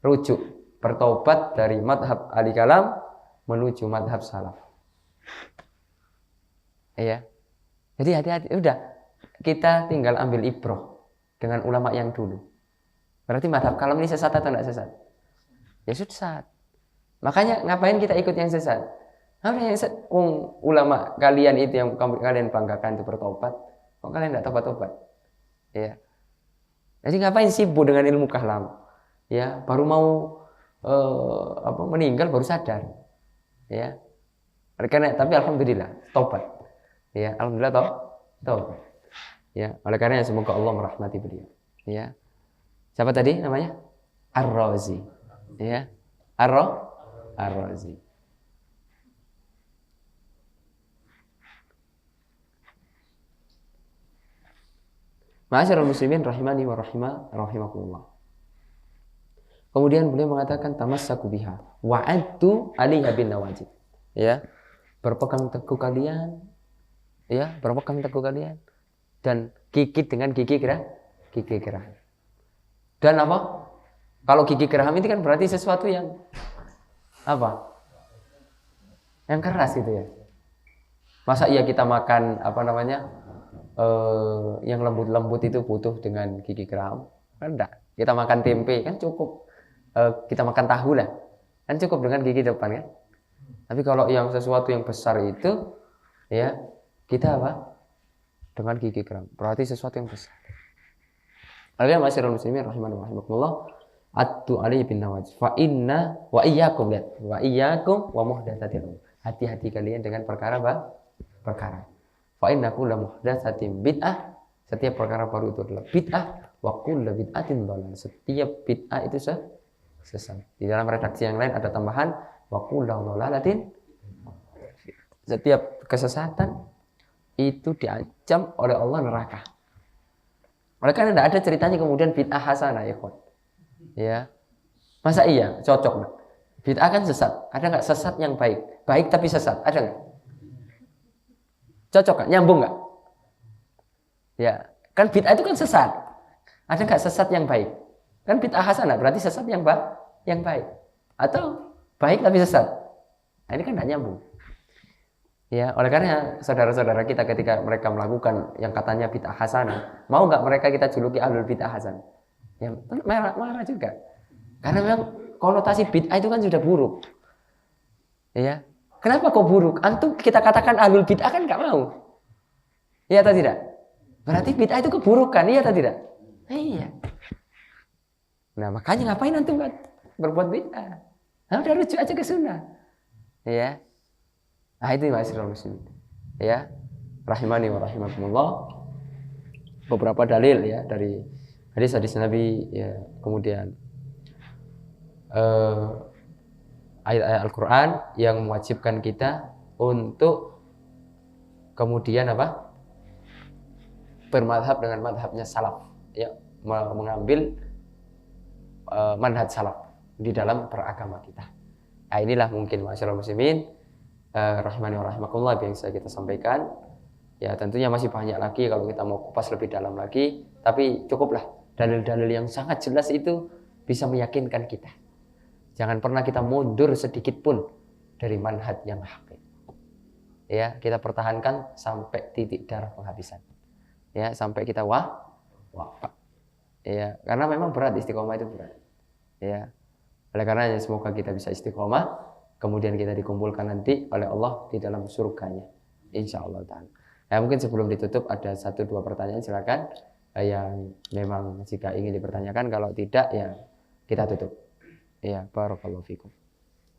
S1: rujuk bertobat dari madhab ahli kalam menuju madhab salaf. Ya. Jadi hati-hati, udah kita tinggal ambil ibrah dengan ulama yang dulu. Berarti madhab kalam ini sesat atau tidak sesat? Ya sesat. Makanya ngapain kita ikut yang sesat? Ulama kalian itu yang kalian banggakan itu bertobat, kok kalian tidak tobat-tobat? Ya. Jadi ngapain sibuk dengan ilmu kalam? Ya, baru mau meninggal baru sadar. Ya. Oleh karena tapi alhamdulillah tobat. Ya, alhamdulillah tobat. Ya, oleh karena semoga Allah merahmati beliau. Ya. Siapa tadi namanya? Ar-Razi. Ya. Ar-Razi. Ma'asyiral muslimin rahimani wa rahimakumullah. Kemudian beliau mengatakan tamassaku biha wa'adtu 'alaiha bin nawajid. Ya. Berpegang teguh kalian. Ya, berpegang teguh kalian dan gigit dengan gigi geraham. Dan apa? Kalau gigi geraham ini kan berarti sesuatu yang apa? Yang keras gitu ya. Masa iya kita makan apa namanya? Yang lembut-lembut itu butuh dengan gigi geraham? Kan enggak. Kita makan tempe kan cukup. Kita makan tahu lah. Kan cukup dengan gigi depan kan? Tapi kalau yang sesuatu yang besar itu ya, kita apa? Dengan gigi geraham. Berarti sesuatu yang besar. Alhamdulillah masyarakat muslimin rahimahullah rahimakumullah. Attu alaihi bin nawajid. Fa inna wa iyyakum wa muhdatsatil umur. Hati-hati kalian dengan perkara perkara. Fa inna kullu muhdatsatin bid'ah. Setiap perkara baru itu adalah bid'ah. Wa kullu bid'atin dhalalah. Setiap bid'ah itu sesat. Di dalam redaksi yang lain ada tambahan wa kullu dhalalatin. Setiap kesesatan itu diancam oleh Allah neraka. Oleh karena tidak ada ceritanya kemudian bid'ah hasanah ya, ya. Masa iya cocok? Bid'ah kan sesat. Ada nggak sesat yang baik? Baik tapi sesat. Ada nggak? Cocok nggak? Nyambung nggak? Ya, kan bid'ah itu kan sesat. Ada nggak sesat yang baik? Kan bid'ah hasanah berarti sesat yang baik. Atau baik tapi sesat. Nah, ini kan nggak nyambung. Ya, oleh karena saudara-saudara kita ketika mereka melakukan yang katanya bid'ah hasanah, mau nggak mereka kita juluki ahlul bid'ah hasanah? Ya, marah juga. Karena memang konotasi bid'ah itu kan sudah buruk. Ya, kenapa kok buruk? Antum kita katakan ahlul bid'ah kan nggak mau. Iya atau tidak? Berarti bid'ah itu keburukan, iya atau tidak? Iya. Nah, makanya ngapain antum berbuat bid'ah? Nah, udah rujuk aja ke sunnah. Ya. Nah, itu ma'asyiral muslimin. Ya. Rahimani wa rahimakumullah. Beberapa dalil ya dari hadis-hadis Nabi ya, kemudian ayat-ayat Al-Qur'an yang mewajibkan kita untuk kemudian apa? Bermadhab dengan madhabnya salaf, ya, mengambil manhaj salaf di dalam beragama kita. Nah, inilah mungkin ma'asyiral muslimin rahimani wa rahimakumullah yang bisa kita sampaikan. Ya, tentunya masih banyak lagi kalau kita mau kupas lebih dalam lagi, tapi cukuplah dalil-dalil yang sangat jelas itu bisa meyakinkan kita. Jangan pernah kita mundur sedikit pun dari manhaj yang hak. Ya, kita pertahankan sampai titik darah penghabisan. Ya, sampai kita wafat. Ya, karena memang berat istiqomah itu berat. Ya. Oleh karenanya semoga kita bisa istiqomah, kemudian kita dikumpulkan nanti oleh Allah di dalam surganya, insyaallah ta'ala. Nah, mungkin sebelum ditutup ada 1-2 pertanyaan, silakan yang memang jika ingin dipertanyakan, kalau tidak ya kita tutup. Ya, barakallahu fikum.